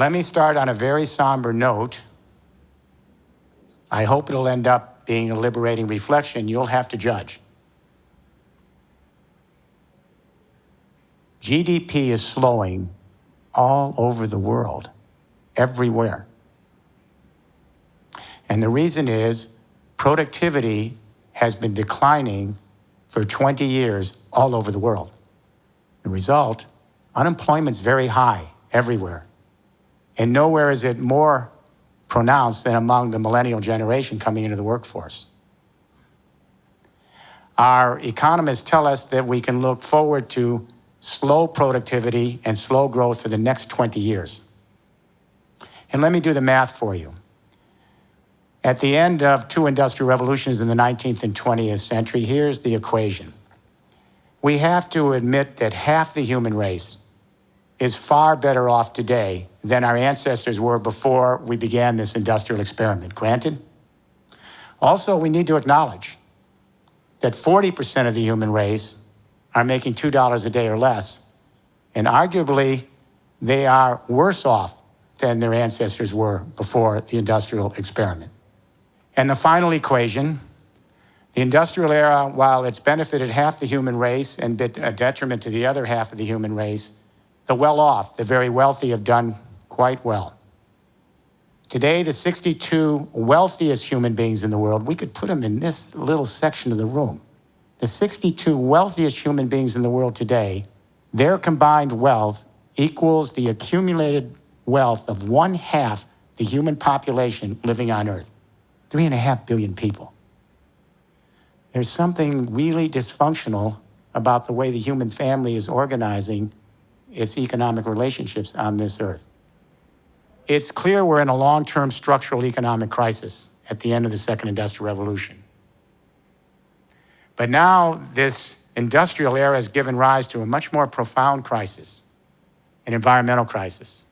Let me start on a very somber note. I hope it'll end up being a liberating reflection. You'll have to judge. GDP is slowing all over the world, everywhere. And the reason is productivity has been declining for 20 years all over the world. The result, unemployment's very high everywhere. And nowhere is it more pronounced than among the millennial generation coming into the workforce. Our economists tell us that we can look forward to slow productivity and slow growth for the next 20 years. And let me do the math for you. At the end of two industrial revolutions in the 19th and 20th century, here's the equation. We have to admit that half the human race is far better off today than our ancestors were before we began this industrial experiment. Granted? Also, we need to acknowledge that 40% of the human race are making $2 a day or less, and arguably they are worse off than their ancestors were before the industrial experiment. And the final equation, the industrial era, while it's benefited half the human race and been a detriment to the other half of the human race, the well-off, the very wealthy, have done quite well. Today, the 62 wealthiest human beings in the world, we could put them in this little section of the room. The 62 wealthiest human beings in the world today, their combined wealth equals the accumulated wealth of 1/2 the human population living on Earth. 3.5 billion people. There's something really dysfunctional about the way the human family is organizing its economic relationships on this Earth. It's clear we're in a long-term structural economic crisis at the end of the second industrial revolution. But now this industrial era has given rise to a much more profound crisis, an environmental crisis.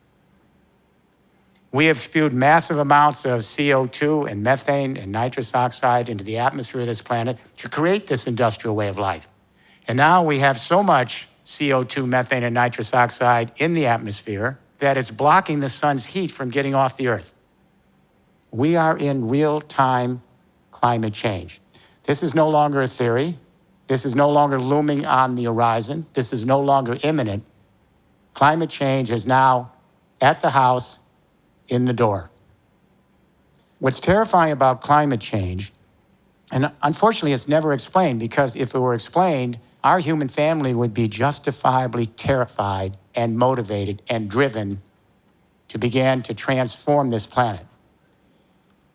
We have spewed massive amounts of CO2 and methane and nitrous oxide into the atmosphere of this planet to create this industrial way of life. And now we have so much CO2, methane, and nitrous oxide in the atmosphere that it's blocking the sun's heat from getting off the Earth. We are in real-time climate change. This is no longer a theory. This is no longer looming on the horizon. This is no longer imminent. Climate change is now at the house, in the door. What's terrifying about climate change, and unfortunately it's never explained, because if it were explained, our human family would be justifiably terrified and motivated and driven to begin to transform this planet.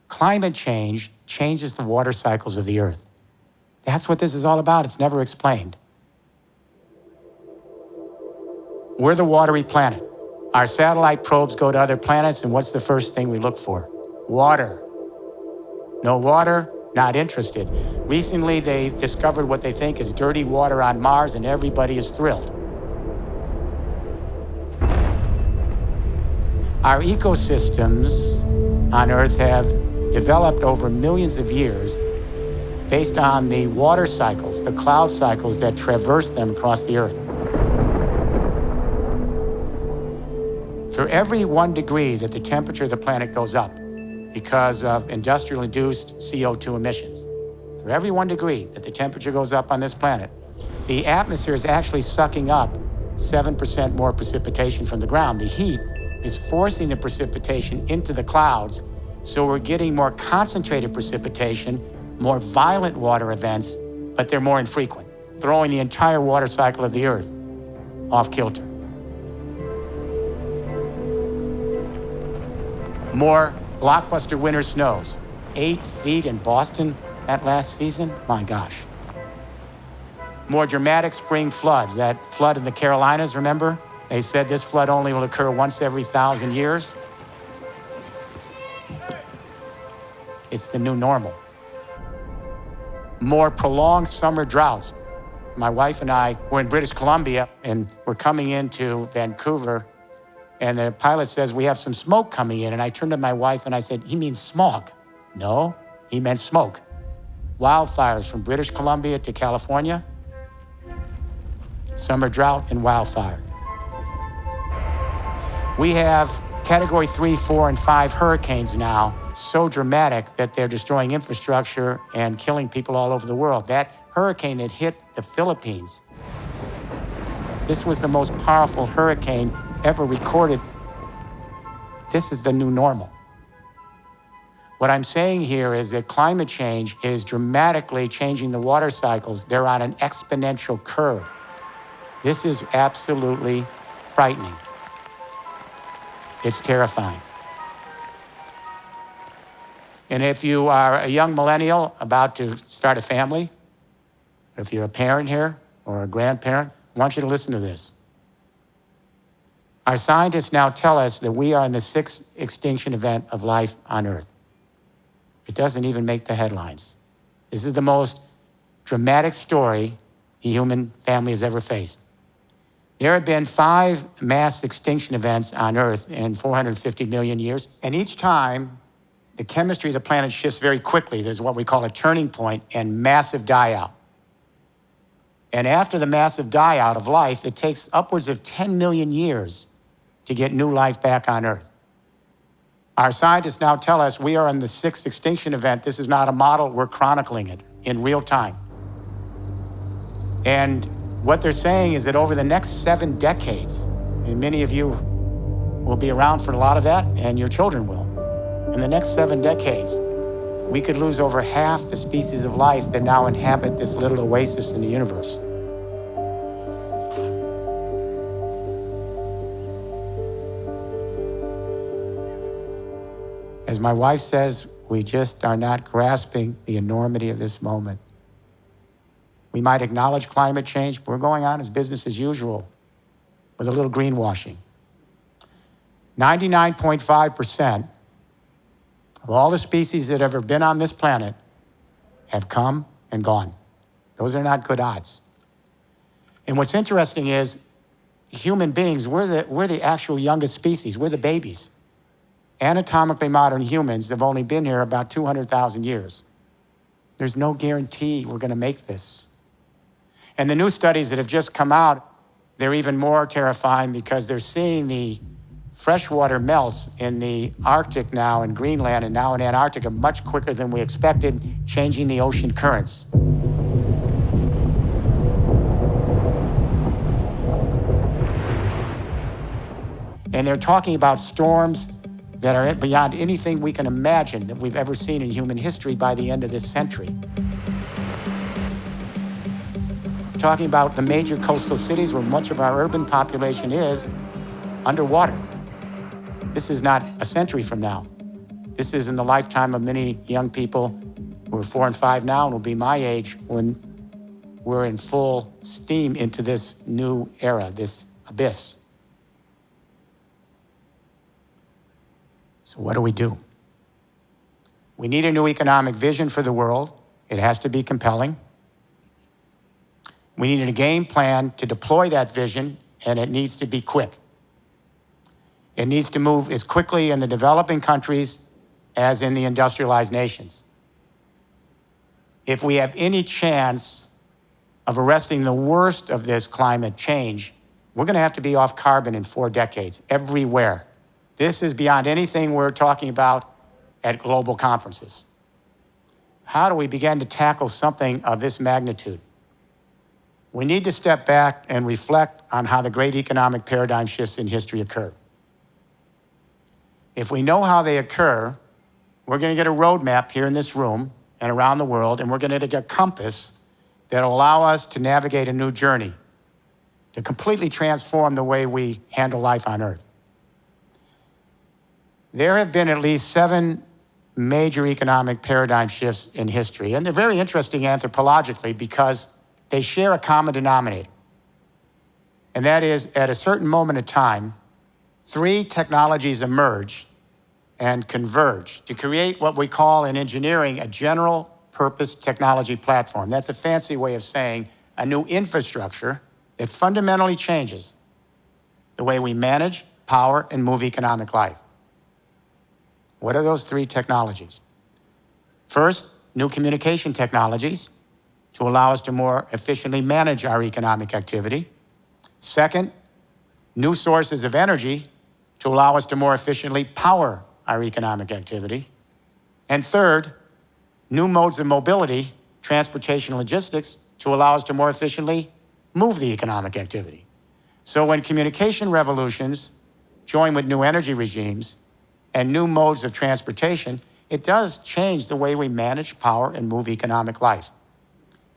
Climate change changes the water cycles of the Earth. That's what this is all about. It's never explained. We're the watery planet. Our satellite probes go to other planets, and what's the first thing we look for? Water. No water? Not interested. Recently, they discovered what they think is dirty water on Mars, and everybody is thrilled. Our ecosystems on Earth have developed over millions of years based on the water cycles, the cloud cycles that traverse them across the Earth. For every 1 degree that the temperature of the planet goes up because of industrial-induced CO2 emissions, for every 1 degree that the temperature goes up on this planet, the atmosphere is actually sucking up 7% more precipitation from the ground. The heat is forcing the precipitation into the clouds, so we're getting more concentrated precipitation, more violent water events, but they're more infrequent, throwing the entire water cycle of the Earth off kilter. More blockbuster winter snows. 8 feet in Boston that last season? My gosh. More dramatic spring floods. That flood in the Carolinas, remember? They said this flood only will occur once every 1,000 years. It's the new normal. More prolonged summer droughts. My wife and I were in British Columbia, and we're coming into Vancouver, and the pilot says, we have some smoke coming in. And I turned to my wife and I said, he means smog. No, he meant smoke. Wildfires from British Columbia to California. Summer drought and wildfire. We have Category 3, 4, and 5 hurricanes now, so dramatic that they're destroying infrastructure and killing people all over the world. That hurricane that hit the Philippines, this was the most powerful hurricane ever recorded. This is the new normal. What I'm saying here is that climate change is dramatically changing the water cycles. They're on an exponential curve. This is absolutely frightening. It's terrifying. And if you are a young millennial about to start a family, if you're a parent here or a grandparent, I want you to listen to this. Our scientists now tell us that we are in the 6th extinction event of life on Earth. It doesn't even make the headlines. This is the most dramatic story the human family has ever faced. There have been 5 mass extinction events on Earth in 450 million years, and each time the chemistry of the planet shifts very quickly. There's what we call a turning point and massive die-out. And after the massive die-out of life, it takes upwards of 10 million years to get new life back on Earth. Our scientists now tell us we are in the 6th extinction event. This is not a model, we're chronicling it in real time. And what they're saying is that over the next 7 decades, and many of you will be around for a lot of that, and your children will. In the next 7 decades, we could lose over half the species of life that now inhabit this little oasis in the universe. As my wife says, we just are not grasping the enormity of this moment. We might acknowledge climate change, but we're going on as business as usual with a little greenwashing. 99.5% of all the species that have ever been on this planet have come and gone. Those are not good odds. And what's interesting is human beings, we're the actual youngest species. We're the babies. Anatomically modern humans have only been here about 200,000 years. There's no guarantee we're going to make this. And the new studies that have just come out, they're even more terrifying because they're seeing the freshwater melts in the Arctic now, in Greenland, and now in Antarctica much quicker than we expected, changing the ocean currents. And they're talking about storms that are beyond anything we can imagine that we've ever seen in human history by the end of this century. Talking about the major coastal cities where much of our urban population is underwater. This is not a century from now. This is in the lifetime of many young people who are 4 and 5 now and will be my age when we're in full steam into this new era, this abyss. So what do? We need a new economic vision for the world. It has to be compelling. We need a game plan to deploy that vision, and it needs to be quick. It needs to move as quickly in the developing countries as in the industrialized nations. If we have any chance of arresting the worst of this climate change, we're going to have to be off carbon in 4 decades, everywhere. This is beyond anything we're talking about at global conferences. How do we begin to tackle something of this magnitude? We need to step back and reflect on how the great economic paradigm shifts in history occur. If we know how they occur, we're going to get a roadmap here in this room and around the world, and we're going to get a compass that will allow us to navigate a new journey, to completely transform the way we handle life on Earth. There have been at least 7 major economic paradigm shifts in history, and they're very interesting anthropologically because they share a common denominator. And that is, at a certain moment in time, 3 technologies emerge and converge to create what we call in engineering a general purpose technology platform. That's a fancy way of saying a new infrastructure that fundamentally changes the way we manage, power, and move economic life. What are those 3 technologies? First, new communication technologies to allow us to more efficiently manage our economic activity. Second, new sources of energy to allow us to more efficiently power our economic activity. And third, new modes of mobility, transportation and logistics, to allow us to more efficiently move the economic activity. So when communication revolutions join with new energy regimes and new modes of transportation, it does change the way we manage, power, and move economic life.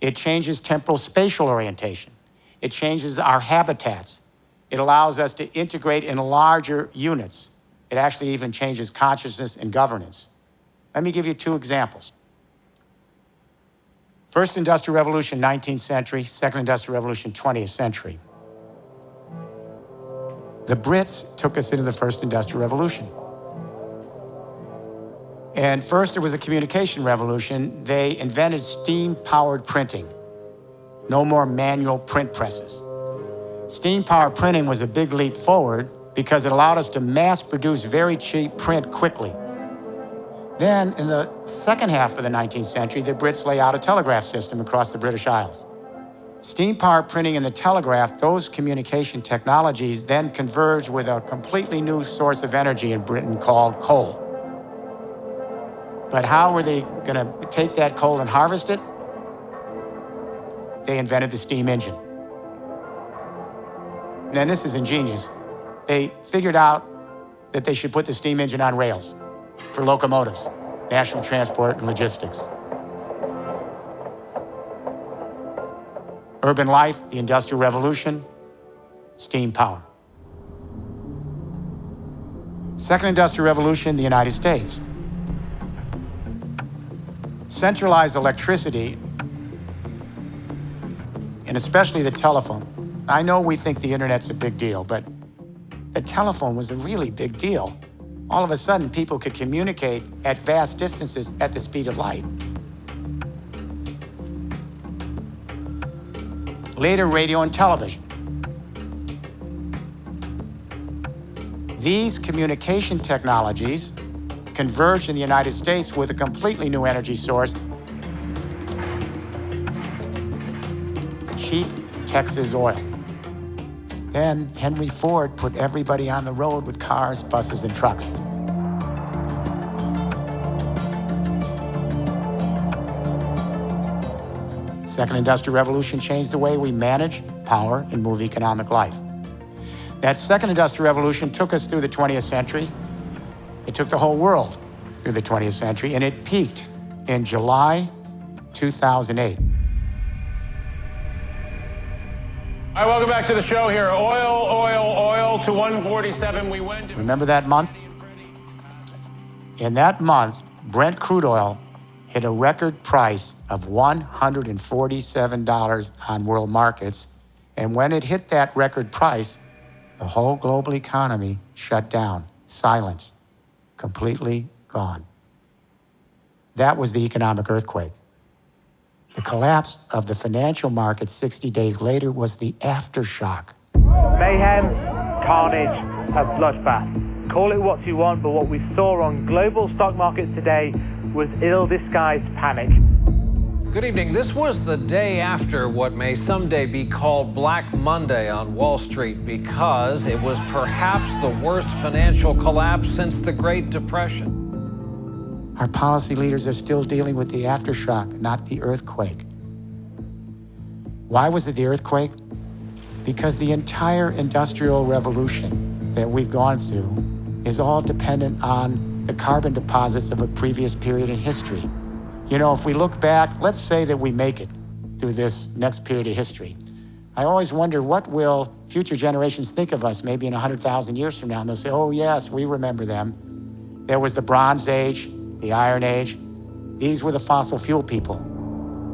It changes temporal spatial orientation. It changes our habitats. It allows us to integrate in larger units. It actually even changes consciousness and governance. Let me give you two examples. First Industrial Revolution, 19th century. Second Industrial Revolution, 20th century. The Brits took us into the First Industrial Revolution. And first, there was a communication revolution. They invented steam-powered printing. No more manual print presses. Steam-powered printing was a big leap forward because it allowed us to mass-produce very cheap print quickly. Then, in the second half of the 19th century, the Brits lay out a telegraph system across the British Isles. Steam-powered printing and the telegraph, those communication technologies then converged with a completely new source of energy in Britain called coal. But how were they going to take that coal and harvest it? They invented the steam engine. And this is ingenious. They figured out that they should put the steam engine on rails for locomotives, national transport, and logistics. Urban life, the Industrial Revolution, steam power. Second Industrial Revolution, the United States. Centralized electricity, and especially the telephone. I know we think the internet's a big deal, but the telephone was a really big deal. All of a sudden, people could communicate at vast distances at the speed of light. Later, radio and television. These communication technologies converged in the United States with a completely new energy source, cheap Texas oil. Then Henry Ford put everybody on the road with cars, buses, and trucks. Second Industrial Revolution changed the way we manage, power, and move economic life. That Second Industrial Revolution took us through the 20th century. It took the whole world through the 20th century, and it peaked in July 2008. All right, welcome back to the show here. Oil to 147. We went. Remember that month? In that month, Brent crude oil hit a record price of $147 on world markets. And when it hit that record price, the whole global economy shut down, silence, completely gone. That was the economic earthquake. The collapse of the financial market 60 days later was the aftershock. Mayhem, carnage, a bloodbath. Call it what you want, but what we saw on global stock markets today was ill-disguised panic. Good evening. This was the day after what may someday be called Black Monday on Wall Street because it was perhaps the worst financial collapse since the Great Depression. Our policy leaders are still dealing with the aftershock, not the earthquake. Why was it the earthquake? Because the entire industrial revolution that we've gone through is all dependent on the carbon deposits of a previous period in history. You know, if we look back, let's say that we make it through this next period of history. I always wonder, what will future generations think of us maybe in 100,000 years from now? And they'll say, oh yes, we remember them. There was the Bronze Age, the Iron Age. These were the fossil fuel people.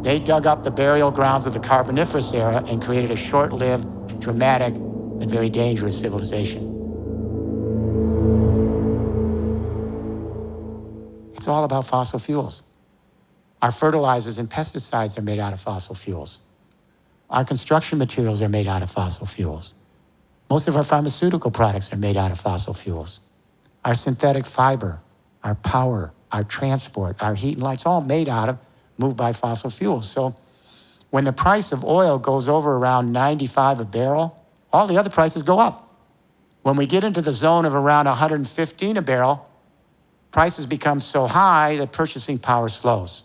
They dug up the burial grounds of the Carboniferous era and created a short-lived, dramatic, and very dangerous civilization. It's all about fossil fuels. Our fertilizers and pesticides are made out of fossil fuels. Our construction materials are made out of fossil fuels. Most of our pharmaceutical products are made out of fossil fuels. Our synthetic fiber, our power, our transport, our heat and light's all made out of, moved by fossil fuels. So when the price of oil goes over around 95 a barrel, all the other prices go up. When we get into the zone of around 115 a barrel, prices become so high that purchasing power slows.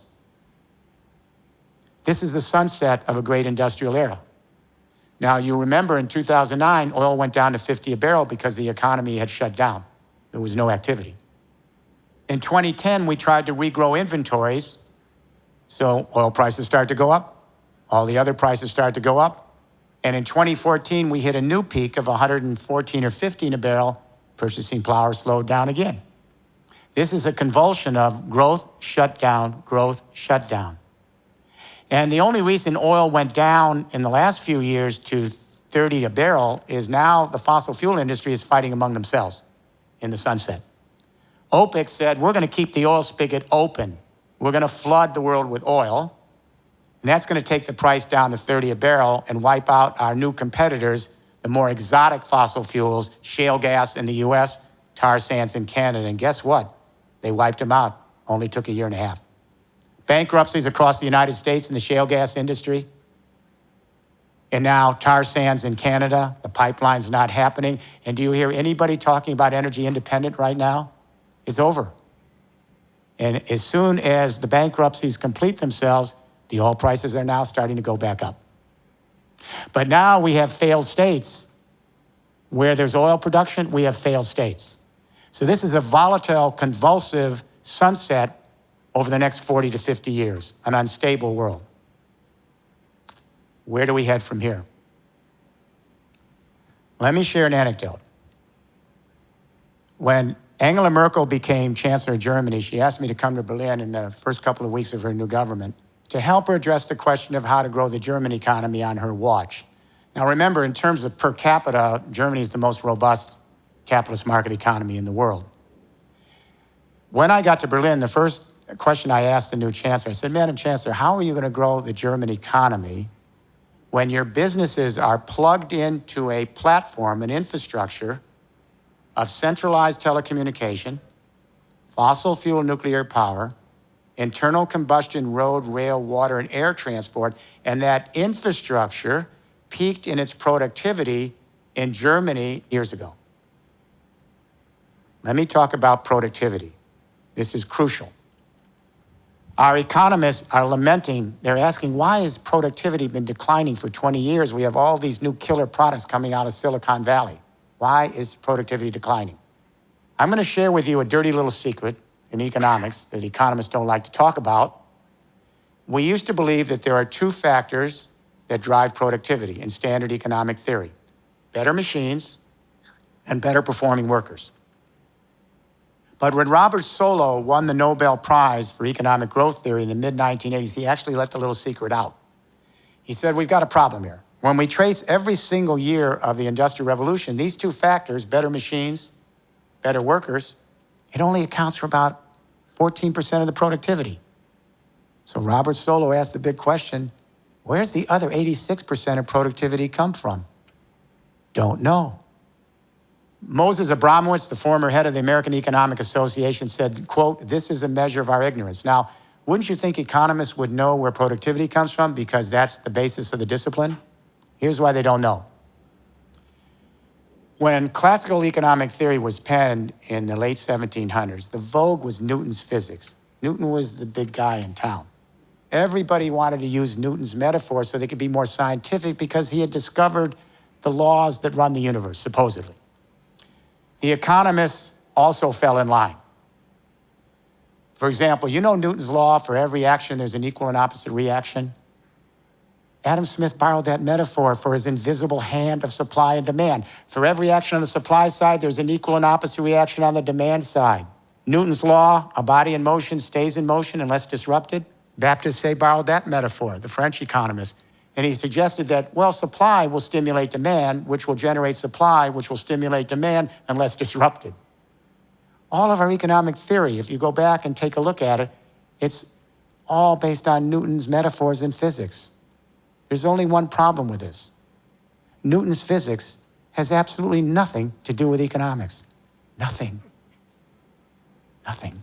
This is the sunset of a great industrial era. Now, you remember in 2009, oil went down to 50 a barrel because the economy had shut down. There was no activity. In 2010, we tried to regrow inventories, so oil prices started to go up. All the other prices started to go up. And in 2014, we hit a new peak of 114 or 15 a barrel. Purchasing power slowed down again. This is a convulsion of growth, shutdown, growth, shutdown. And the only reason oil went down in the last few years to 30 a barrel is now the fossil fuel industry is fighting among themselves in the sunset. OPEC said, we're going to keep the oil spigot open. We're going to flood the world with oil. And that's going to take the price down to 30 a barrel and wipe out our new competitors, the more exotic fossil fuels, shale gas in the US, tar sands in Canada. And guess what? They wiped them out. Only took a year and a half. Bankruptcies across the United States in the shale gas industry. And now tar sands in Canada, the pipeline's not happening. And do you hear anybody talking about energy independent right now? It's over. And as soon as the bankruptcies complete themselves, the oil prices are now starting to go back up. But now we have failed states. Where there's oil production, we have failed states. So this is a volatile, convulsive sunset over the next 40 to 50 years, an unstable world. Where do we head from here? Let me share an anecdote. When Angela Merkel became Chancellor of Germany, she asked me to come to Berlin in the first couple of weeks of her new government to help her address the question of how to grow the German economy on her watch. Now remember, in terms of per capita, Germany is the most robust capitalist market economy in the world. When I got to Berlin, the first question I asked the new chancellor, I said, Madam Chancellor, how are you going to grow the German economy when your businesses are plugged into a platform, an infrastructure of centralized telecommunication, fossil fuel nuclear power, internal combustion road, rail, water, and air transport, and that infrastructure peaked in its productivity in Germany years ago? Let me talk about productivity. This is crucial. Our economists are lamenting, they're asking, why has productivity been declining for 20 years? We have all these new killer products coming out of Silicon Valley. Why is productivity declining? I'm going to share with you a dirty little secret in economics that economists don't like to talk about. We used to believe that there are two factors that drive productivity in standard economic theory: better machines and better performing workers. But when Robert Solow won the Nobel Prize for economic growth theory in the mid-1980s, he actually let the little secret out. He said, we've got a problem here. When we trace every single year of the Industrial Revolution, these two factors, better machines, better workers, it only accounts for about 14% of the productivity. So Robert Solow asked the big question, where's the other 86% of productivity come from? Don't know. Moses Abramowitz, the former head of the American Economic Association, said, quote, this is a measure of our ignorance. Now, wouldn't you think economists would know where productivity comes from because that's the basis of the discipline? Here's why they don't know. When classical economic theory was penned in the late 1700s, the vogue was Newton's physics. Newton was the big guy in town. Everybody wanted to use Newton's metaphor so they could be more scientific because he had discovered the laws that run the universe, supposedly. The economists also fell in line. For example, you know Newton's law, for every action there's an equal and opposite reaction? Adam Smith borrowed that metaphor for his invisible hand of supply and demand. For every action on the supply side, there's an equal and opposite reaction on the demand side. Newton's law, a body in motion stays in motion unless disrupted. Baptists say borrowed that metaphor, the French economist. And he suggested that, well, supply will stimulate demand, which will generate supply, which will stimulate demand unless disrupted. All of our economic theory, if you go back and take a look at it, it's all based on Newton's metaphors in physics. There's only one problem with this. Newton's physics has absolutely nothing to do with economics. Nothing. Nothing.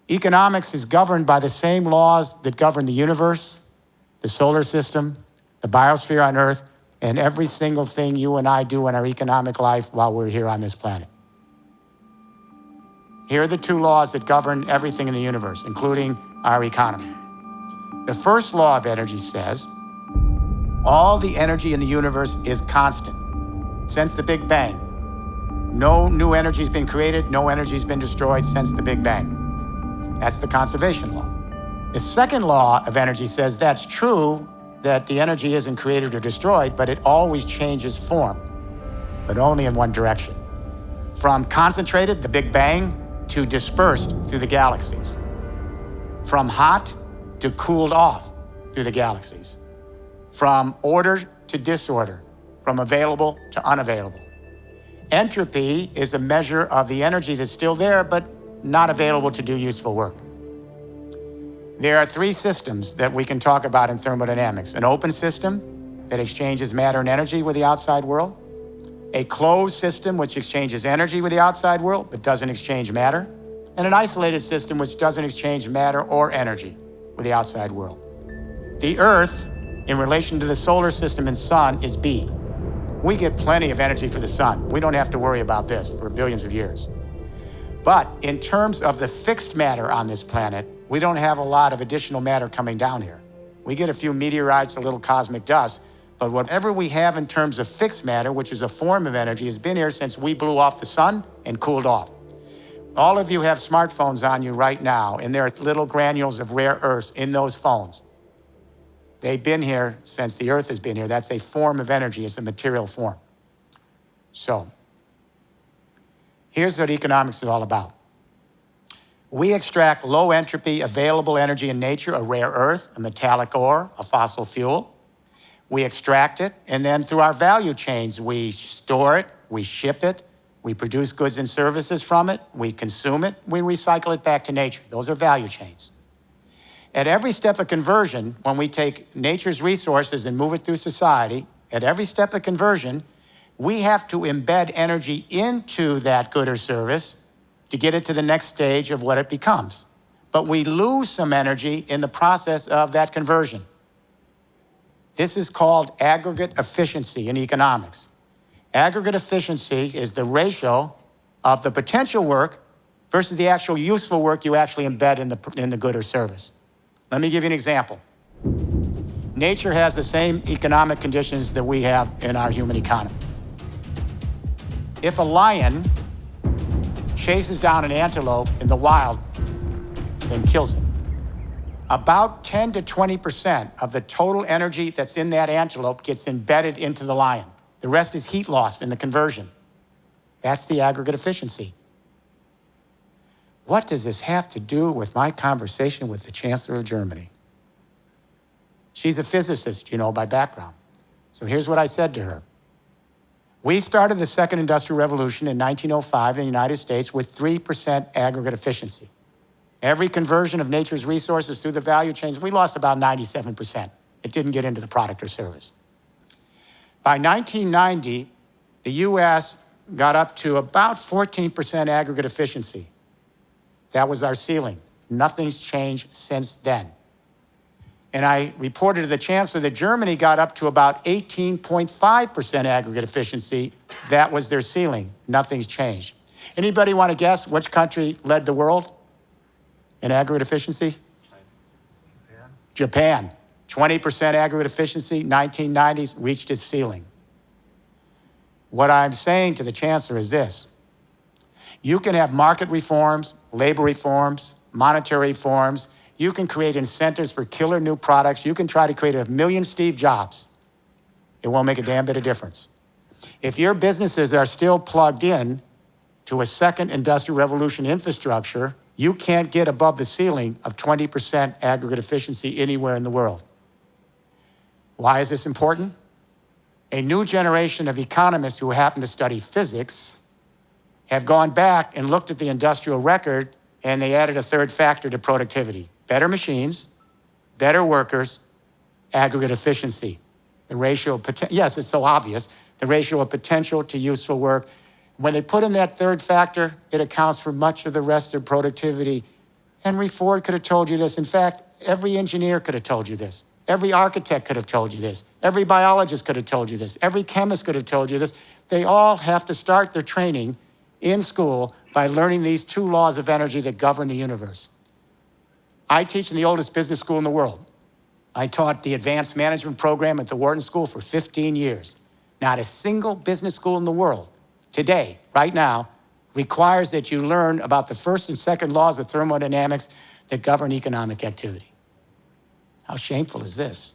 Economics is governed by the same laws that govern the universe, the solar system, the biosphere on Earth, and every single thing you and I do in our economic life while we're here on this planet. Here are the two laws that govern everything in the universe, including our economy. The first law of energy says, all the energy in the universe is constant since the Big Bang. No new energy has been created, no energy has been destroyed since the Big Bang. That's the conservation law. The second law of energy says that's true, that the energy isn't created or destroyed, but it always changes form, but only in one direction. From concentrated, the Big Bang, to dispersed through the galaxies. From hot to cooled off through the galaxies. From order to disorder, from available to unavailable. Entropy is a measure of the energy that's still there, but not available to do useful work. There are three systems that we can talk about in thermodynamics. An open system that exchanges matter and energy with the outside world. A closed system which exchanges energy with the outside world, but doesn't exchange matter. And an isolated system which doesn't exchange matter or energy with the outside world. The Earth, in relation to the solar system and sun, is B. We get plenty of energy for the sun. We don't have to worry about this for billions of years. But in terms of the fixed matter on this planet, we don't have a lot of additional matter coming down here. We get a few meteorites, a little cosmic dust, but whatever we have in terms of fixed matter, which is a form of energy, has been here since we blew off the sun and cooled off. All of you have smartphones on you right now, and there are little granules of rare earths in those phones. They've been here since the Earth has been here. That's a form of energy. It's a material form. So, here's what economics is all about. We extract low entropy available energy in nature, a rare earth, a metallic ore, a fossil fuel. We extract it, and then through our value chains, we store it, we ship it, we produce goods and services from it, we consume it, we recycle it back to nature. Those are value chains. At every step of conversion, when we take nature's resources and move it through society, at every step of conversion, we have to embed energy into that good or service to get it to the next stage of what it becomes. But we lose some energy in the process of that conversion. This is called aggregate efficiency in economics. Aggregate efficiency is the ratio of the potential work versus the actual useful work you actually embed in the good or service. Let me give you an example. Nature has the same economic conditions that we have in our human economy. If a lion chases down an antelope in the wild and kills it, about 10 to 20% of the total energy that's in that antelope gets embedded into the lion. The rest is heat loss in the conversion. That's the aggregate efficiency. What does this have to do with my conversation with the Chancellor of Germany? She's a physicist, you know, by background. So here's what I said to her. We started the second industrial revolution in 1905 in the United States with 3% aggregate efficiency. Every conversion of nature's resources through the value chains, we lost about 97%. It didn't get into the product or service. By 1990, the US got up to about 14% aggregate efficiency. That was our ceiling. Nothing's changed since then. And I reported to the Chancellor that Germany got up to about 18.5% aggregate efficiency. That was their ceiling. Nothing's changed. Anybody want to guess which country led the world in aggregate efficiency? Japan. 20% aggregate efficiency, 1990s, reached its ceiling. What I'm saying to the Chancellor is this. You can have market reforms, labor reforms, monetary reforms. You can create incentives for killer new products. You can try to create 1 million Steve Jobs. It won't make a damn bit of difference. If your businesses are still plugged in to a second industrial revolution infrastructure, you can't get above the ceiling of 20% aggregate efficiency anywhere in the world. Why is this important? A new generation of economists who happen to study physics have gone back and looked at the industrial record, and they added a third factor to productivity. Better machines, better workers, aggregate efficiency. The ratio of yes, it's so obvious, the ratio of potential to useful work. When they put in that third factor, it accounts for much of the rest of productivity. Henry Ford could have told you this. In fact, every engineer could have told you this. Every architect could have told you this. Every biologist could have told you this. Every chemist could have told you this. They all have to start their training in school by learning these two laws of energy that govern the universe. I teach in the oldest business school in the world. I taught the advanced management program at the Wharton School for 15 years. Not a single business school in the world today, right now, requires that you learn about the first and second laws of thermodynamics that govern economic activity. How shameful is this?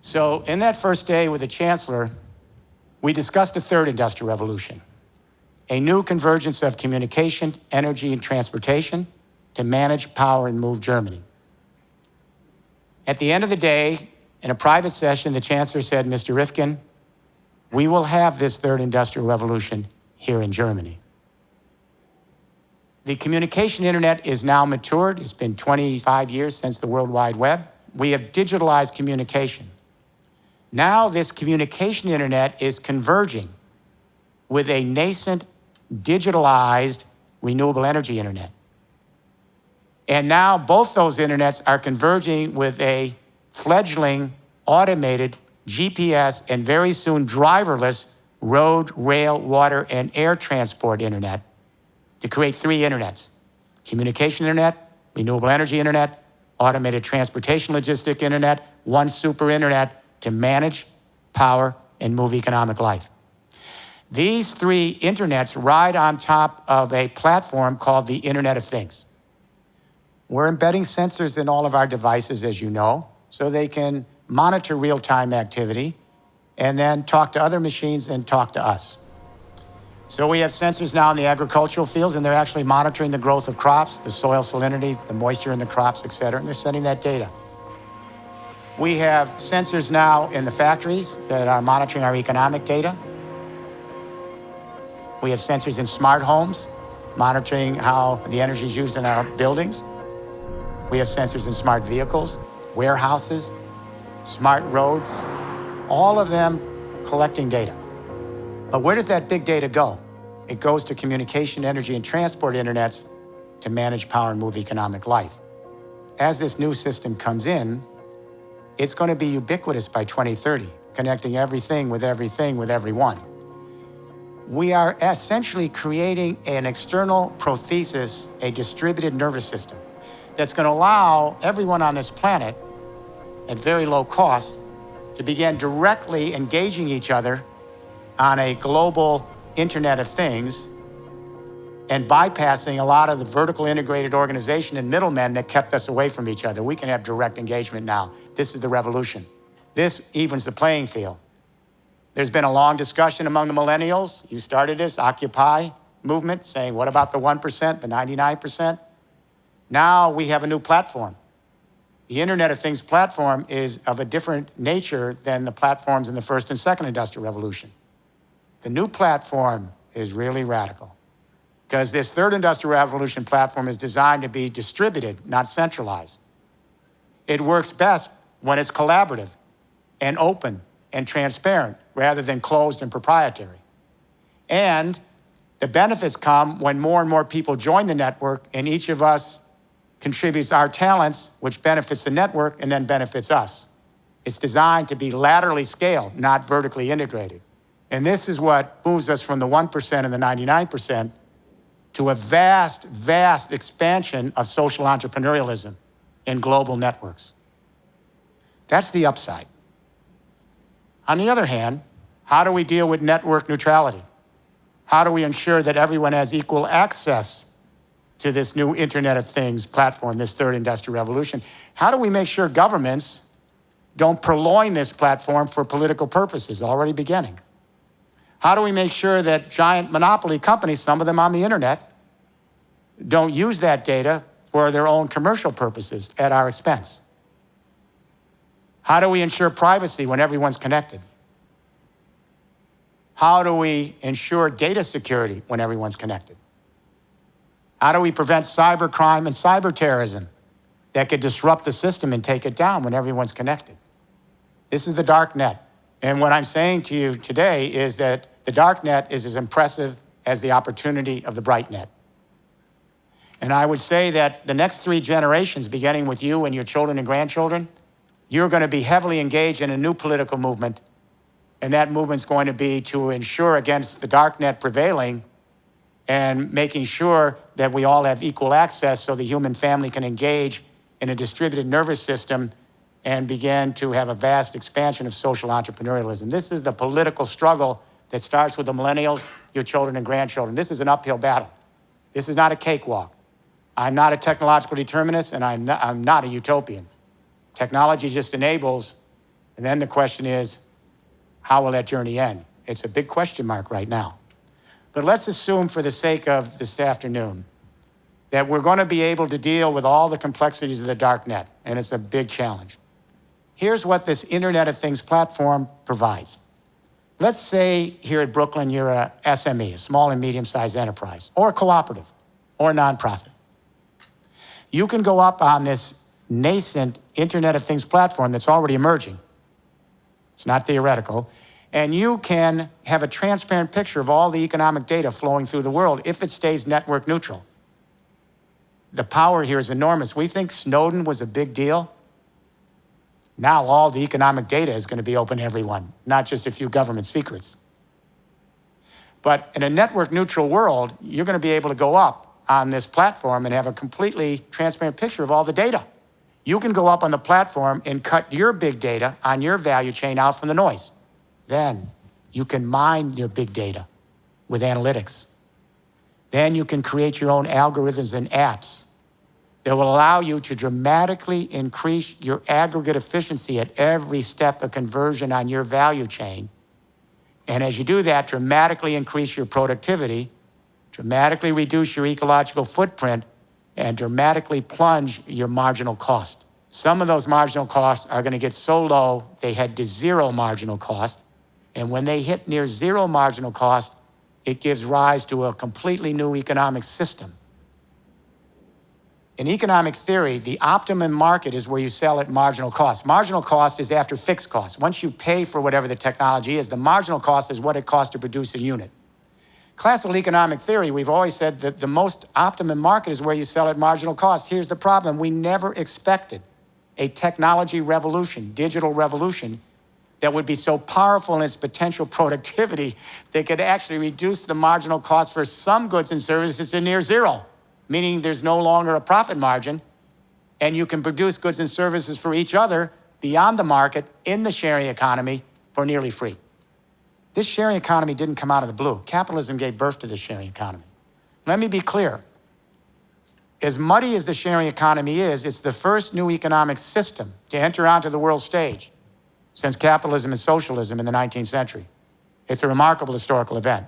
So in that first day with the chancellor, we discussed the third industrial revolution, a new convergence of communication, energy, and transportation to manage, power, and move Germany. At the end of the day, in a private session, the chancellor said, Mr. Rifkin, we will have this third industrial revolution here in Germany. The communication internet is now matured. It's been 25 years since the World Wide Web. We have digitalized communication. Now this communication internet is converging with a nascent, digitalized, renewable energy internet. And now both those internets are converging with a fledgling, automated, GPS, and very soon driverless road, rail, water, and air transport internet to create three internets: communication internet, renewable energy internet, automated transportation logistic internet, one super internet to manage, power, and move economic life. These three internets ride on top of a platform called the Internet of Things. We're embedding sensors in all of our devices, as you know, so they can monitor real-time activity and then talk to other machines and talk to us. So we have sensors now in the agricultural fields, and they're actually monitoring the growth of crops, the soil salinity, the moisture in the crops, et cetera, and they're sending that data. We have sensors now in the factories that are monitoring our economic data. We have sensors in smart homes, monitoring how the energy is used in our buildings. We have sensors in smart vehicles, warehouses, smart roads, all of them collecting data. But where does that big data go? It goes to communication, energy, and transport internets to manage, power, and move economic life. As this new system comes in, it's going to be ubiquitous by 2030, connecting everything with everyone. We are essentially creating an external prothesis, a distributed nervous system, that's going to allow everyone on this planet at very low cost to begin directly engaging each other on a global Internet of Things and bypassing a lot of the vertical integrated organization and middlemen that kept us away from each other. We can have direct engagement now. This is the revolution. This evens the playing field. There's been a long discussion among the millennials. You started this Occupy movement, saying, what about the 1%, the 99%? Now we have a new platform. The Internet of Things platform is of a different nature than the platforms in the first and second industrial revolution. The new platform is really radical because this third industrial revolution platform is designed to be distributed, not centralized. It works best when it's collaborative and open and transparent rather than closed and proprietary. And the benefits come when more and more people join the network and each of us contributes our talents, which benefits the network and then benefits us. It's designed to be laterally scaled, not vertically integrated. And this is what moves us from the 1% and the 99% to a vast, vast expansion of social entrepreneurialism in global networks. That's the upside. On the other hand, how do we deal with network neutrality? How do we ensure that everyone has equal access to this new Internet of Things platform, this third industrial revolution? How do we make sure governments don't purloin this platform for political purposes, already beginning? How do we make sure that giant monopoly companies, some of them on the internet, don't use that data for their own commercial purposes at our expense? How do we ensure privacy when everyone's connected? How do we ensure data security when everyone's connected? How do we prevent cybercrime and cyber terrorism that could disrupt the system and take it down when everyone's connected? This is the dark net. And what I'm saying to you today is that the dark net is as impressive as the opportunity of the bright net. And I would say that the next 3 generations, beginning with you and your children and grandchildren, you're going to be heavily engaged in a new political movement, and that movement's going to be to ensure against the darknet prevailing and making sure that we all have equal access so the human family can engage in a distributed nervous system and begin to have a vast expansion of social entrepreneurialism. This is the political struggle that starts with the millennials, your children and grandchildren. This is an uphill battle. This is not a cakewalk. I'm not a technological determinist, and I'm not a utopian. Technology just enables, and then the question is, how will that journey end? It's a big question mark right now. But let's assume, for the sake of this afternoon, that we're going to be able to deal with all the complexities of the dark net, and it's a big challenge. Here's what this Internet of Things platform provides. Let's say here at Brooklyn, you're a SME, a small and medium-sized enterprise, or a cooperative, or a nonprofit. You can go up on this nascent Internet of Things platform that's already emerging. It's not theoretical. And you can have a transparent picture of all the economic data flowing through the world if it stays network neutral. The power here is enormous. We think Snowden was a big deal. Now all the economic data is going to be open to everyone, not just a few government secrets. But in a network neutral world, you're going to be able to go up on this platform and have a completely transparent picture of all the data. You can go up on the platform and cut your big data on your value chain out from the noise. Then you can mine your big data with analytics. Then you can create your own algorithms and apps that will allow you to dramatically increase your aggregate efficiency at every step of conversion on your value chain. And as you do that, dramatically increase your productivity, dramatically reduce your ecological footprint, and dramatically plunge your marginal cost. Some of those marginal costs are going to get so low, they head to zero marginal cost. And when they hit near zero marginal cost, it gives rise to a completely new economic system. In economic theory, the optimum market is where you sell at marginal cost. Marginal cost is after fixed cost. Once you pay for whatever the technology is, the marginal cost is what it costs to produce a unit. Classical economic theory, we've always said that the most optimum market is where you sell at marginal cost. Here's the problem. We never expected a technology revolution, digital revolution, that would be so powerful in its potential productivity that could actually reduce the marginal cost for some goods and services to near zero, meaning there's no longer a profit margin, and you can produce goods and services for each other beyond the market in the sharing economy for nearly free. This sharing economy didn't come out of the blue. Capitalism gave birth to this sharing economy. Let me be clear. As muddy as the sharing economy is, it's the first new economic system to enter onto the world stage since capitalism and socialism in the 19th century. It's a remarkable historical event.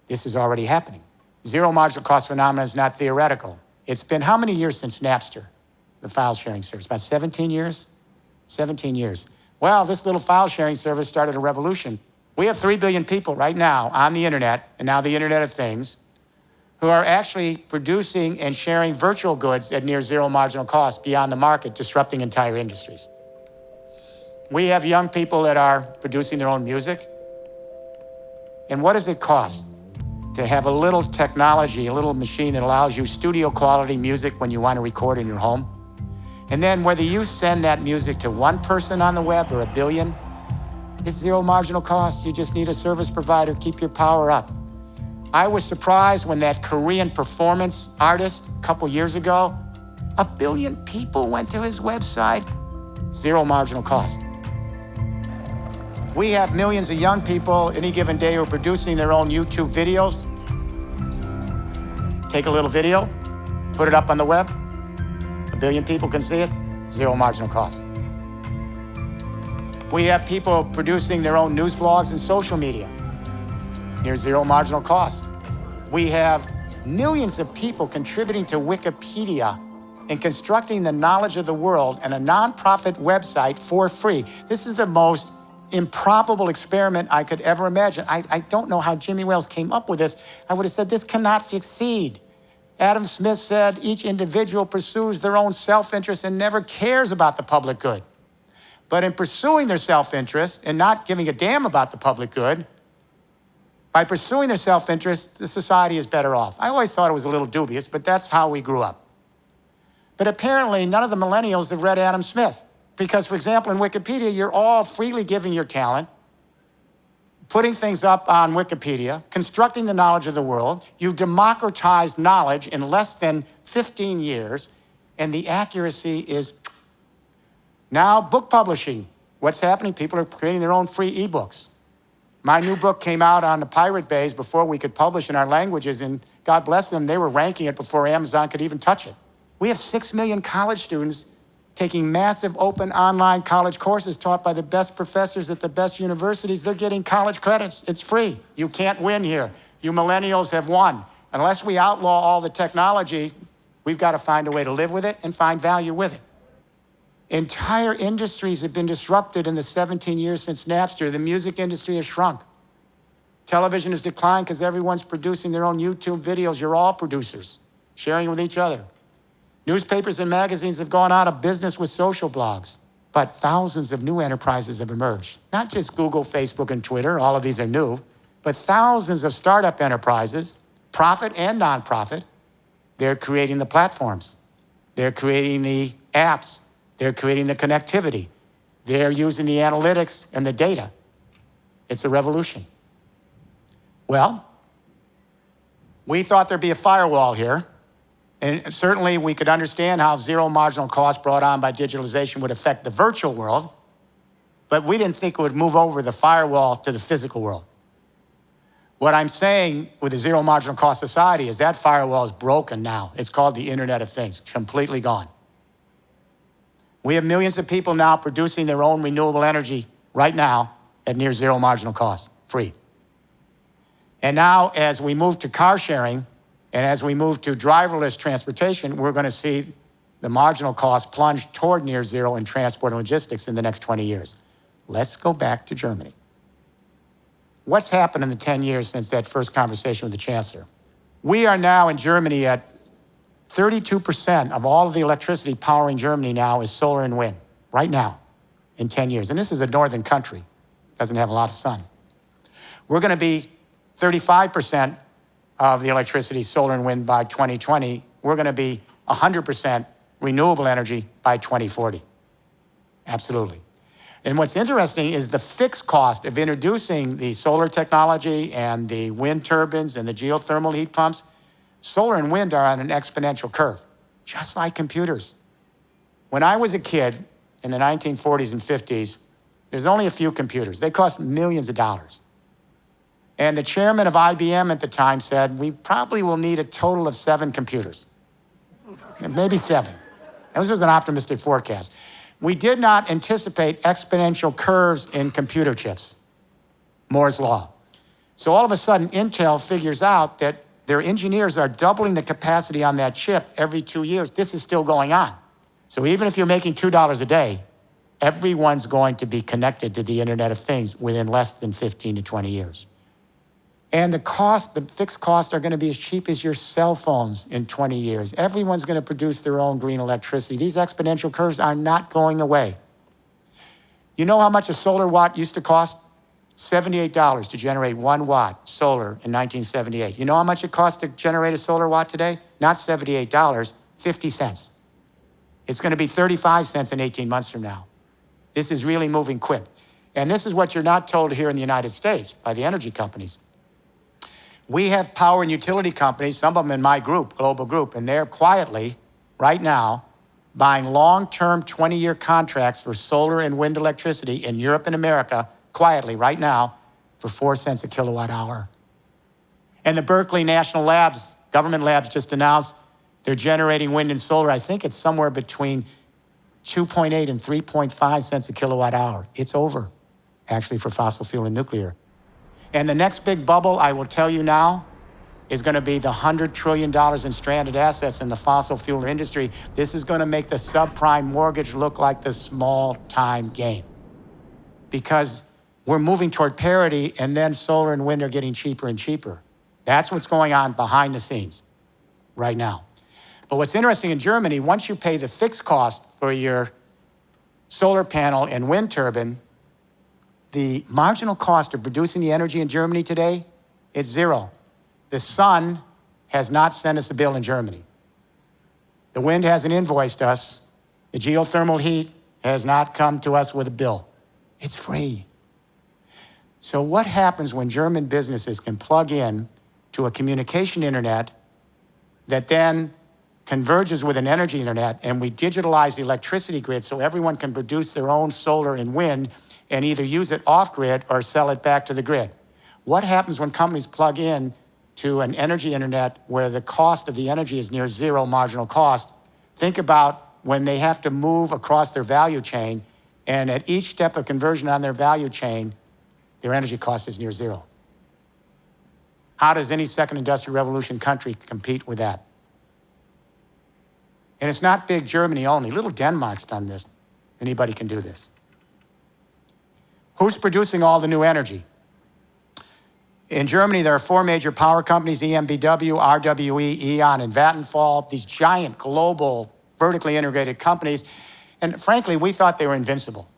This is already happening. Zero marginal cost phenomenon is not theoretical. It's been how many years since Napster, the file sharing service? About 17 years? 17 years. Well, this little file sharing service started a revolution. We have 3 billion people right now on the internet, and now the Internet of Things, who are actually producing and sharing virtual goods at near zero marginal cost beyond the market, disrupting entire industries. We have young people that are producing their own music. And what does it cost to have a little technology, a little machine that allows you studio quality music when you want to record in your home? And then whether you send that music to one person on the web or a billion, it's zero marginal cost. You just need a service provider, keep your power up. I was surprised when that Korean performance artist a couple years ago, 1 billion people went to his website, zero marginal cost. We have millions of young people any given day who are producing their own YouTube videos. Take a little video, put it up on the web, 1 billion people can see it, zero marginal cost. We have people producing their own news blogs and social media, near zero marginal cost. We have millions of people contributing to Wikipedia and constructing the knowledge of the world and a nonprofit website for free. This is the most improbable experiment I could ever imagine. I don't know how Jimmy Wales came up with this. I would have said this cannot succeed. Adam Smith said each individual pursues their own self-interest and never cares about the public good. But in pursuing their self-interest and not giving a damn about the public good, by pursuing their self-interest, the society is better off. I always thought it was a little dubious, but that's how we grew up. But apparently none of the millennials have read Adam Smith. Because, for example, in Wikipedia, you're all freely giving your talent, putting things up on Wikipedia, constructing the knowledge of the world. You democratize knowledge in less than 15 years, and the accuracy is now book publishing. What's happening? People are creating their own free ebooks. My new book came out on the Pirate Bays before we could publish in our languages, and God bless them, they were ranking it before Amazon could even touch it. We have 6 million college students taking massive open online college courses taught by the best professors at the best universities. They're getting college credits. It's free. You can't win here. You millennials have won. Unless we outlaw all the technology, we've got to find a way to live with it and find value with it. Entire industries have been disrupted in the 17 years since Napster. The music industry has shrunk. Television has declined because everyone's producing their own YouTube videos. You're all producers, sharing with each other. Newspapers and magazines have gone out of business with social blogs, but thousands of new enterprises have emerged. Not just Google, Facebook, and Twitter, all of these are new, but thousands of startup enterprises, profit and nonprofit. They're creating the platforms. They're creating the apps. They're creating the connectivity. They're using the analytics and the data. It's a revolution. Well, we thought there'd be a firewall here. And certainly we could understand how zero marginal cost brought on by digitalization would affect the virtual world, but we didn't think it would move over the firewall to the physical world. What I'm saying with the zero marginal cost society is that firewall is broken now. It's called the Internet of Things, completely gone. We have millions of people now producing their own renewable energy right now at near zero marginal cost, free. And now as we move to car sharing, and as we move to driverless transportation, we're going to see the marginal cost plunge toward near zero in transport and logistics in the next 20 years. Let's go back to Germany. What's happened in the 10 years since that first conversation with the Chancellor? We are now in Germany at 32% of all of the electricity powering Germany now is solar and wind, right now, in 10 years. And this is a northern country, doesn't have a lot of sun. We're going to be 35% of the electricity, solar and wind by 2020. We're going to be 100% renewable energy by 2040. Absolutely. And what's interesting is the fixed cost of introducing the solar technology and the wind turbines and the geothermal heat pumps. Solar and wind are on an exponential curve, just like computers. When I was a kid in the 1940s and 50s, there's only a few computers. They cost millions of dollars. And the chairman of IBM at the time said, we probably will need a total of 7 computers. Maybe 7. This was an optimistic forecast. We did not anticipate exponential curves in computer chips, Moore's law. So all of a sudden, Intel figures out that their engineers are doubling the capacity on that chip every 2 years. This is still going on. So even if you're making $2 a day, everyone's going to be connected to the Internet of Things within less than 15 to 20 years. And the fixed costs are going to be as cheap as your cell phones in 20 years. Everyone's going to produce their own green electricity. These exponential curves are not going away. You know how much a solar watt used to cost? $78 to generate 1 watt solar in 1978. You know how much it costs to generate a solar watt today? Not $78, 50 cents. It's going to be 35 cents in 18 months from now. This is really moving quick. And this is what you're not told here in the United States by the energy companies. We have power and utility companies, some of them in my group, global group, and they're quietly, right now, buying long-term 20-year contracts for solar and wind electricity in Europe and America, quietly, right now, for 4 cents a kilowatt hour. And the Berkeley National Labs, government labs just announced they're generating wind and solar. I think it's somewhere between 2.8 and 3.5 cents a kilowatt hour. It's over, actually, for fossil fuel and nuclear. And the next big bubble, I will tell you now, is going to be the $100 trillion in stranded assets in the fossil fuel industry. This is going to make the subprime mortgage look like the small-time game. Because we're moving toward parity, and then solar and wind are getting cheaper and cheaper. That's what's going on behind the scenes right now. But what's interesting in Germany, once you pay the fixed cost for your solar panel and wind turbine, the marginal cost of producing the energy in Germany today, it's zero. The sun has not sent us a bill in Germany. The wind hasn't invoiced us. The geothermal heat has not come to us with a bill. It's free. So what happens when German businesses can plug in to a communication internet that then converges with an energy internet, and we digitalize the electricity grid so everyone can produce their own solar and wind and either use it off-grid or sell it back to the grid? What happens when companies plug in to an energy internet where the cost of the energy is near zero marginal cost? Think about when they have to move across their value chain, and at each step of conversion on their value chain, their energy cost is near zero. How does any second industrial revolution country compete with that? And it's not big Germany only. Little Denmark's done this. Anybody can do this. Who's producing all the new energy? In Germany, there are 4 major power companies: EnBW, RWE, E.ON, and Vattenfall, these giant global vertically integrated companies. And frankly, we thought they were invincible.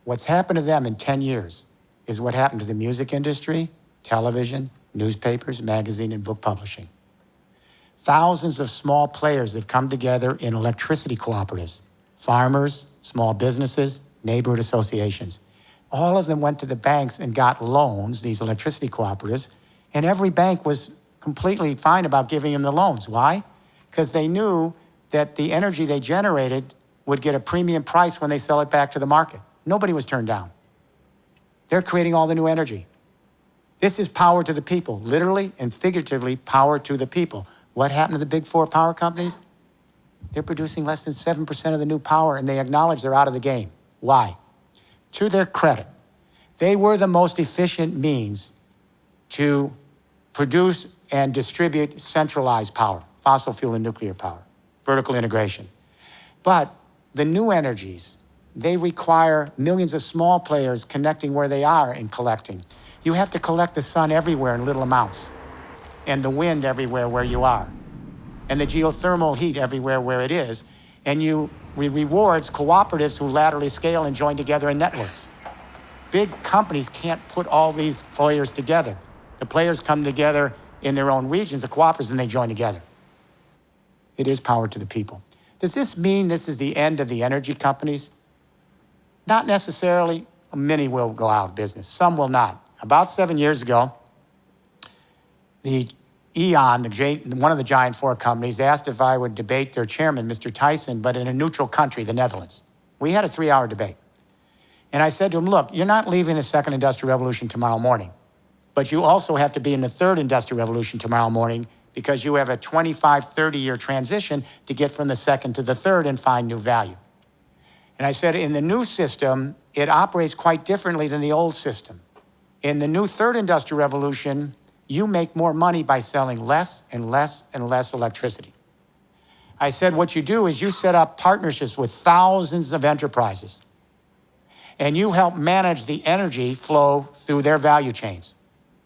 What's happened to them in 10 years is what happened to the music industry, television, newspapers, magazine, and book publishing. Thousands of small players have come together in electricity cooperatives, farmers, small businesses, neighborhood associations. All of them went to the banks and got loans, these electricity cooperatives, and every bank was completely fine about giving them the loans. Why? Because they knew that the energy they generated would get a premium price when they sell it back to the market. Nobody was turned down. They're creating all the new energy. This is power to the people, literally and figuratively power to the people. What happened to the big 4 power companies? They're producing less than 7% of the new power, and they acknowledge they're out of the game. Why? To their credit, they were the most efficient means to produce and distribute centralized power, fossil fuel and nuclear power, vertical integration. But the new energies, they require millions of small players connecting where they are and collecting. You have to collect the sun everywhere in little amounts, and the wind everywhere where you are, and the geothermal heat everywhere where it is, and rewards cooperatives who laterally scale and join together in networks. Big companies can't put all these players together. The players come together in their own regions, the cooperatives, and they join together. It is power to the people. Does this mean this is the end of the energy companies? Not necessarily. Many will go out of business. Some will not. About 7 years ago, the E.ON, one of the giant 4 companies, asked if I would debate their chairman, Mr. Tyson, but in a neutral country, the Netherlands. We had a 3-hour debate. And I said to him, look, you're not leaving the second industrial revolution tomorrow morning, but you also have to be in the third industrial revolution tomorrow morning, because you have a 25, 30-year transition to get from the second to the third and find new value. And I said, in the new system, it operates quite differently than the old system. In the new third industrial revolution, you make more money by selling less and less and less electricity. I said, what you do is you set up partnerships with thousands of enterprises, and you help manage the energy flow through their value chains.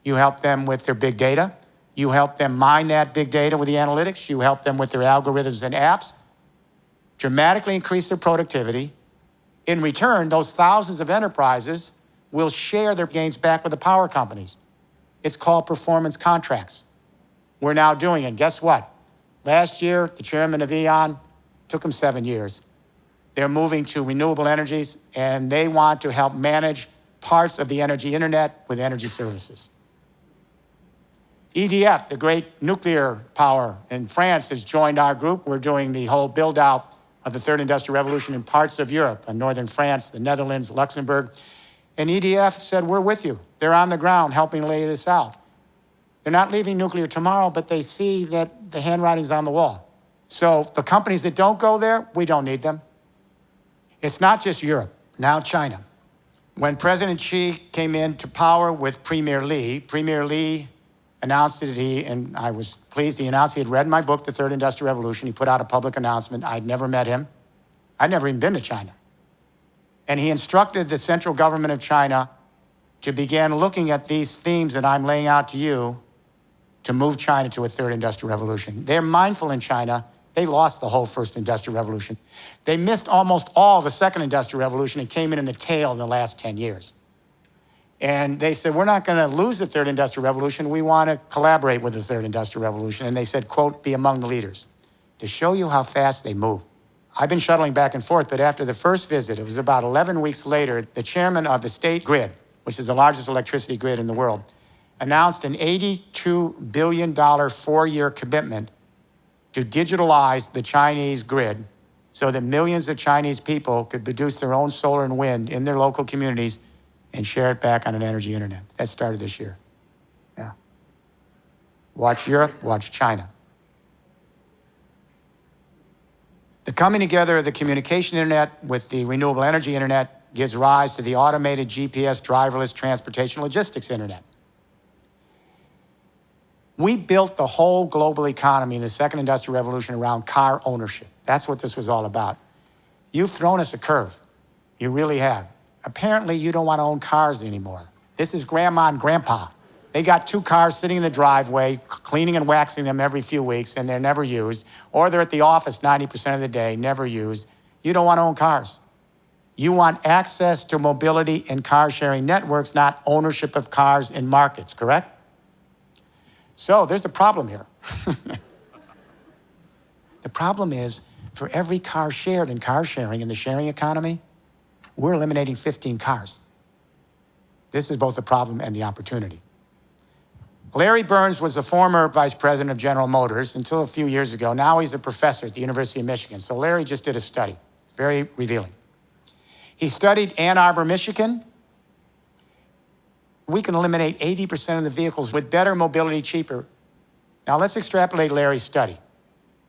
You help them with their big data. You help them mine that big data with the analytics. You help them with their algorithms and apps, dramatically increase their productivity. In return, those thousands of enterprises will share their gains back with the power companies. It's called performance contracts. We're now doing it. Guess what? Last year, the chairman of E.ON, took him 7 years. They're moving to renewable energies, and they want to help manage parts of the energy internet with energy services. EDF, the great nuclear power in France, has joined our group. We're doing the whole build-out of the third industrial revolution in parts of Europe, in northern France, the Netherlands, Luxembourg. And EDF said, we're with you. They're on the ground helping lay this out. They're not leaving nuclear tomorrow, but they see that the handwriting's on the wall. So the companies that don't go there, we don't need them. It's not just Europe, now China. When President Xi came into power with Premier Li announced that and I was pleased, he announced he had read my book, The Third Industrial Revolution. He put out a public announcement. I'd never met him. I'd never even been to China. And he instructed the central government of China to begin looking at these themes that I'm laying out to you to move China to a third industrial revolution. They're mindful in China. They lost the whole first industrial revolution. They missed almost all the second industrial revolution and came in the tail in the last 10 years. And they said, we're not going to lose the third industrial revolution. We want to collaborate with the third industrial revolution. And they said, quote, be among the leaders. To show you how fast they move, I've been shuttling back and forth, but after the first visit, it was about 11 weeks later, the chairman of the state grid, which is the largest electricity grid in the world, announced an $82 billion four-year commitment to digitalize the Chinese grid so that millions of Chinese people could produce their own solar and wind in their local communities and share it back on an energy internet. That started this year. Yeah. Watch Europe, watch China. The coming together of the communication internet with the renewable energy internet gives rise to the automated GPS driverless transportation logistics internet. We built the whole global economy in the second industrial revolution around car ownership. That's what this was all about. You've thrown us a curve. You really have. Apparently, you don't want to own cars anymore. This is grandma and grandpa. They got two cars sitting in the driveway, cleaning and waxing them every few weeks, and they're never used. Or they're at the office 90% of the day, never used. You don't want to own cars. You want access to mobility and car sharing networks, not ownership of cars in markets, correct? So there's a problem here. The problem is, for every car shared in car sharing in the sharing economy, we're eliminating 15 cars. This is both the problem and the opportunity. Larry Burns was the former vice president of General Motors until a few years ago. Now he's a professor at the University of Michigan. So Larry just did a study, very revealing. He studied Ann Arbor, Michigan. We can eliminate 80% of the vehicles with better mobility, cheaper. Now let's extrapolate Larry's study.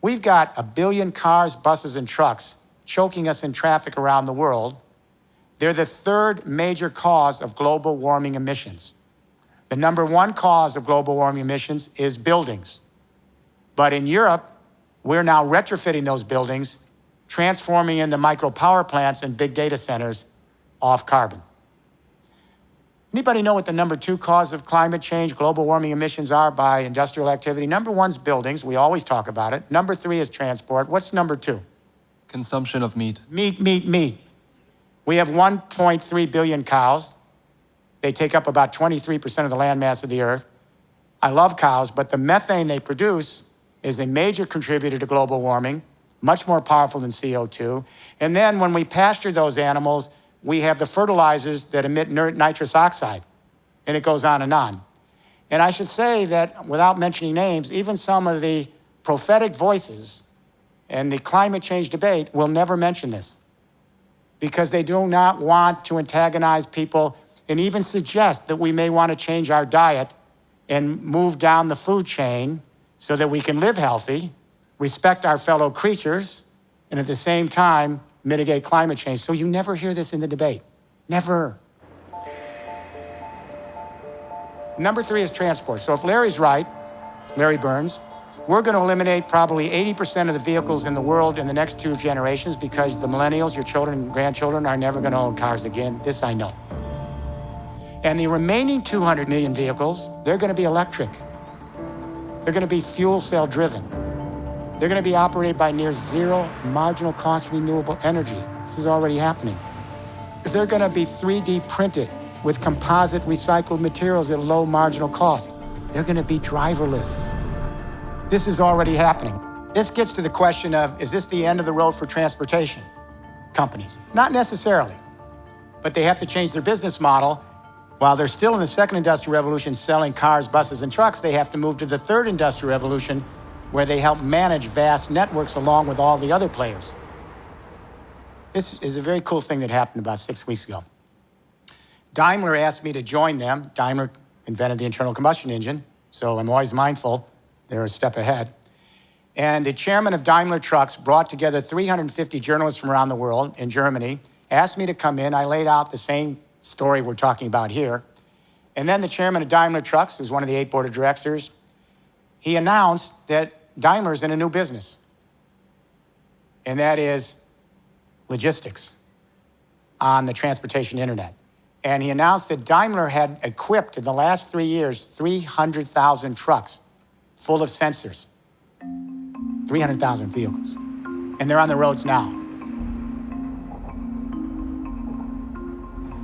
We've got 1 billion cars, buses, and trucks choking us in traffic around the world. They're the third major cause of global warming emissions. The number one cause of global warming emissions is buildings. But in Europe, we're now retrofitting those buildings, transforming into micro power plants and big data centers off carbon. Anybody know what the number two cause of climate change, global warming emissions are by industrial activity? Number one's buildings. We always talk about it. Number three is transport. What's number two? Consumption of meat. Meat. We have 1.3 billion cows. They take up about 23% of the land mass of the earth. I love cows, but the methane they produce is a major contributor to global warming, much more powerful than CO2. And then when we pasture those animals, we have the fertilizers that emit nitrous oxide, and it goes on and on. And I should say that, without mentioning names, even some of the prophetic voices in the climate change debate will never mention this, because they do not want to antagonize people and even suggest that we may want to change our diet and move down the food chain so that we can live healthy, respect our fellow creatures, and at the same time, mitigate climate change. So you never hear this in the debate. Never. Number three is transport. So if Larry's right, Larry Burns, we're going to eliminate probably 80% of the vehicles in the world in the next 2 generations because the millennials, your children and grandchildren, are never going to own cars again. This I know. And the remaining 200 million vehicles, they're going to be electric. They're going to be fuel cell driven. They're going to be operated by near zero marginal cost renewable energy. This is already happening. They're going to be 3D printed with composite recycled materials at low marginal cost. They're going to be driverless. This is already happening. This gets to the question of, is this the end of the road for transportation companies? Not necessarily, but they have to change their business model. While they're still in the second industrial revolution selling cars, buses, and trucks, they have to move to the third industrial revolution where they help manage vast networks along with all the other players. This is a very cool thing that happened about 6 weeks ago. Daimler asked me to join them. Daimler invented the internal combustion engine, so I'm always mindful they're a step ahead. And the chairman of Daimler Trucks brought together 350 journalists from around the world in Germany, asked me to come in. I laid out the same story we're talking about here. And then the chairman of Daimler Trucks, who's one of the 8 board of directors, he announced that Daimler's in a new business, and that is logistics on the transportation internet. And he announced that Daimler had equipped in the last 3 years 300,000 trucks full of sensors, 300,000 vehicles, and they're on the roads now.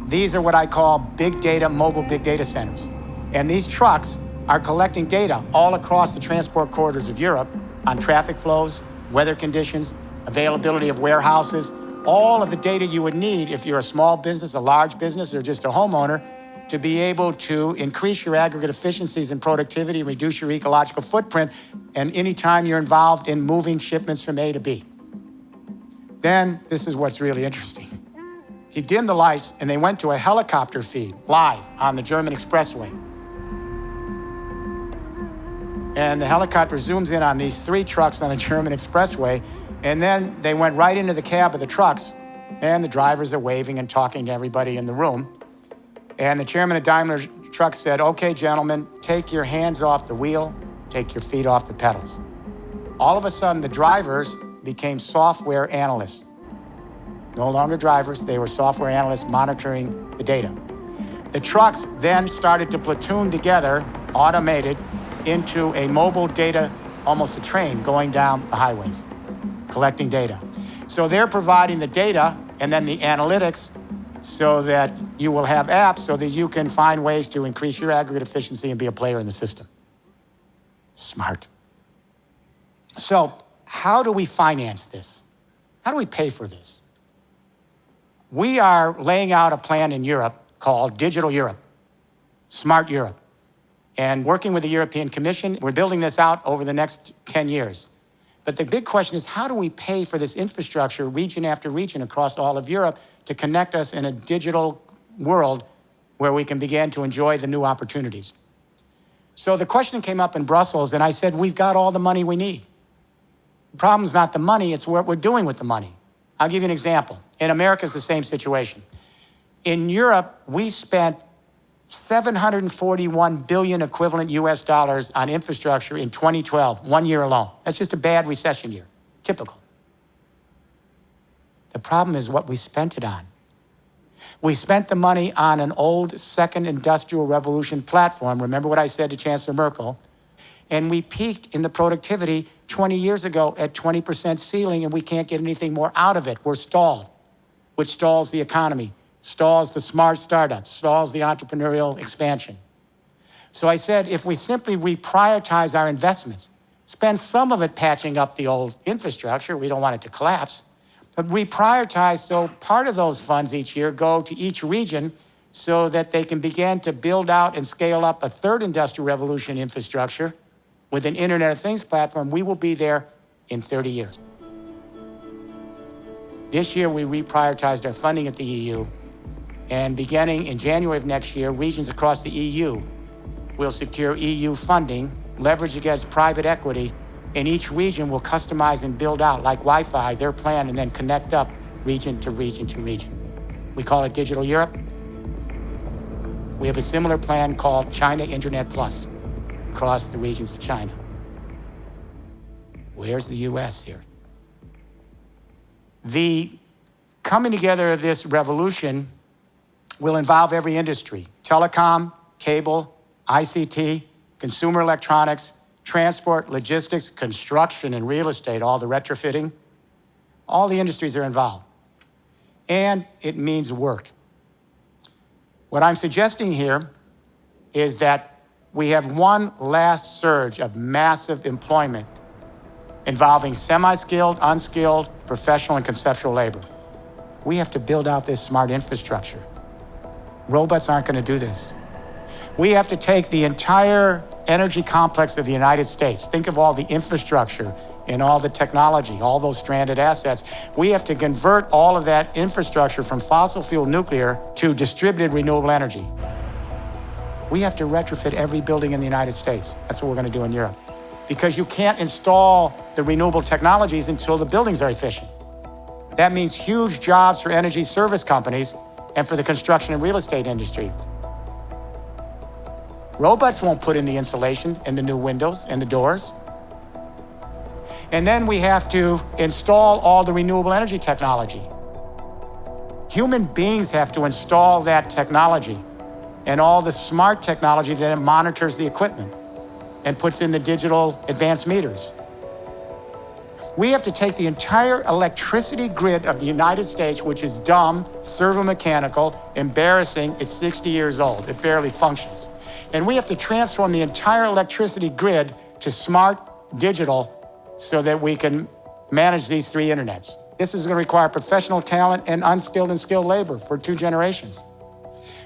These are what I call big data, mobile big data centers. And these trucks are collecting data all across the transport corridors of Europe on traffic flows, weather conditions, availability of warehouses, all of the data you would need if you're a small business, a large business, or just a homeowner to be able to increase your aggregate efficiencies and productivity, reduce your ecological footprint, and anytime you're involved in moving shipments from A to B. Then, this is what's really interesting. He dimmed the lights and they went to a helicopter feed live on the German expressway. And the helicopter zooms in on these 3 trucks on the German expressway, and then they went right into the cab of the trucks, and the drivers are waving and talking to everybody in the room. And the chairman of Daimler Truck said, "Okay, gentlemen, take your hands off the wheel, take your feet off the pedals." All of a sudden, the drivers became software analysts. No longer drivers, they were software analysts monitoring the data. The trucks then started to platoon together, automated, into a mobile data, almost a train going down the highways, collecting data. So they're providing the data and then the analytics so that you will have apps so that you can find ways to increase your aggregate efficiency and be a player in the system. Smart. So how do we finance this? How do we pay for this? We are laying out a plan in Europe called Digital Europe, Smart Europe. And working with the European Commission, we're building this out over the next 10 years. But the big question is, how do we pay for this infrastructure region after region across all of Europe to connect us in a digital world where we can begin to enjoy the new opportunities? So the question came up in Brussels, and I said, we've got all the money we need. The problem's not the money, it's what we're doing with the money. I'll give you an example. In America, it's the same situation. In Europe, we spent 741 billion equivalent US dollars on infrastructure in 2012, 1 year alone. That's just a bad recession year, typical. The problem is what we spent it on. We spent the money on an old second industrial revolution platform. Remember what I said to Chancellor Merkel? And we peaked in the productivity 20 years ago at 20% ceiling, and we can't get anything more out of it. We're stalled, which stalls the economy, stalls the smart startups, stalls the entrepreneurial expansion. So I said, if we simply reprioritize our investments, spend some of it patching up the old infrastructure, we don't want it to collapse, but reprioritize so part of those funds each year go to each region so that they can begin to build out and scale up a third industrial revolution infrastructure with an Internet of Things platform, we will be there in 30 years. This year, we reprioritized our funding at the EU, and beginning in January of next year, regions across the EU will secure EU funding, leverage against private equity, and each region will customize and build out, like Wi-Fi, their plan, and then connect up region to region to region. We call it Digital Europe. We have a similar plan called China Internet Plus across the regions of China. Where's the US here? The coming together of this revolution will involve every industry: telecom, cable, ICT, consumer electronics, transport, logistics, construction and real estate, all the retrofitting. All the industries are involved. And it means work. What I'm suggesting here is that we have one last surge of massive employment involving semi-skilled, unskilled, professional, and conceptual labor. We have to build out this smart infrastructure. Robots aren't going to do this. We have to take the entire energy complex of the United States. Think of all the infrastructure and all the technology, all those stranded assets. We have to convert all of that infrastructure from fossil fuel nuclear to distributed renewable energy. We have to retrofit every building in the United States. That's what we're going to do in Europe. Because you can't install the renewable technologies until the buildings are efficient. That means huge jobs for energy service companies and for the construction and real estate industry. Robots won't put in the insulation and the new windows and the doors. And then we have to install all the renewable energy technology. Human beings have to install that technology and all the smart technology that monitors the equipment and puts in the digital advanced meters. We have to take the entire electricity grid of the United States, which is dumb, servo-mechanical, embarrassing. It's 60 years old. It barely functions. And we have to transform the entire electricity grid to smart, digital, so that we can manage these three internets. This is going to require professional talent and unskilled and skilled labor for 2 generations.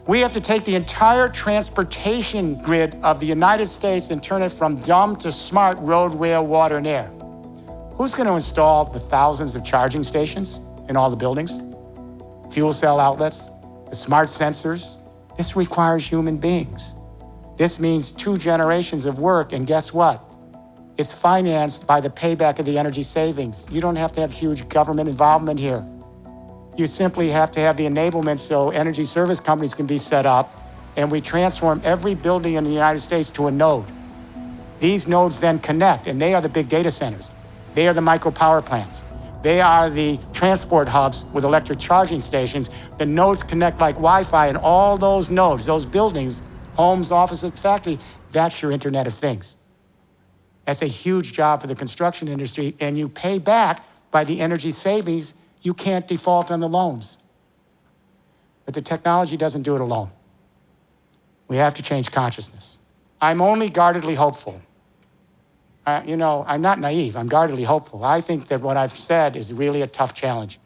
We have to take the entire transportation grid of the United States and turn it from dumb to smart: road, rail, water, and air. Who's going to install the thousands of charging stations in all the buildings? Fuel cell outlets, the smart sensors? This requires human beings. This means 2 generations of work, and guess what? It's financed by the payback of the energy savings. You don't have to have huge government involvement here. You simply have to have the enablement so energy service companies can be set up, and we transform every building in the United States to a node. These nodes then connect, and they are the big data centers. They are the micro power plants. They are the transport hubs with electric charging stations. The nodes connect like Wi-Fi, and all those nodes, those buildings, homes, offices, factory, that's your Internet of Things. That's a huge job for the construction industry, and you pay back by the energy savings. You can't default on the loans. But the technology doesn't do it alone. We have to change consciousness. I'm only guardedly hopeful. I'm not naive, I'm guardedly hopeful. I think that what I've said is really a tough challenge.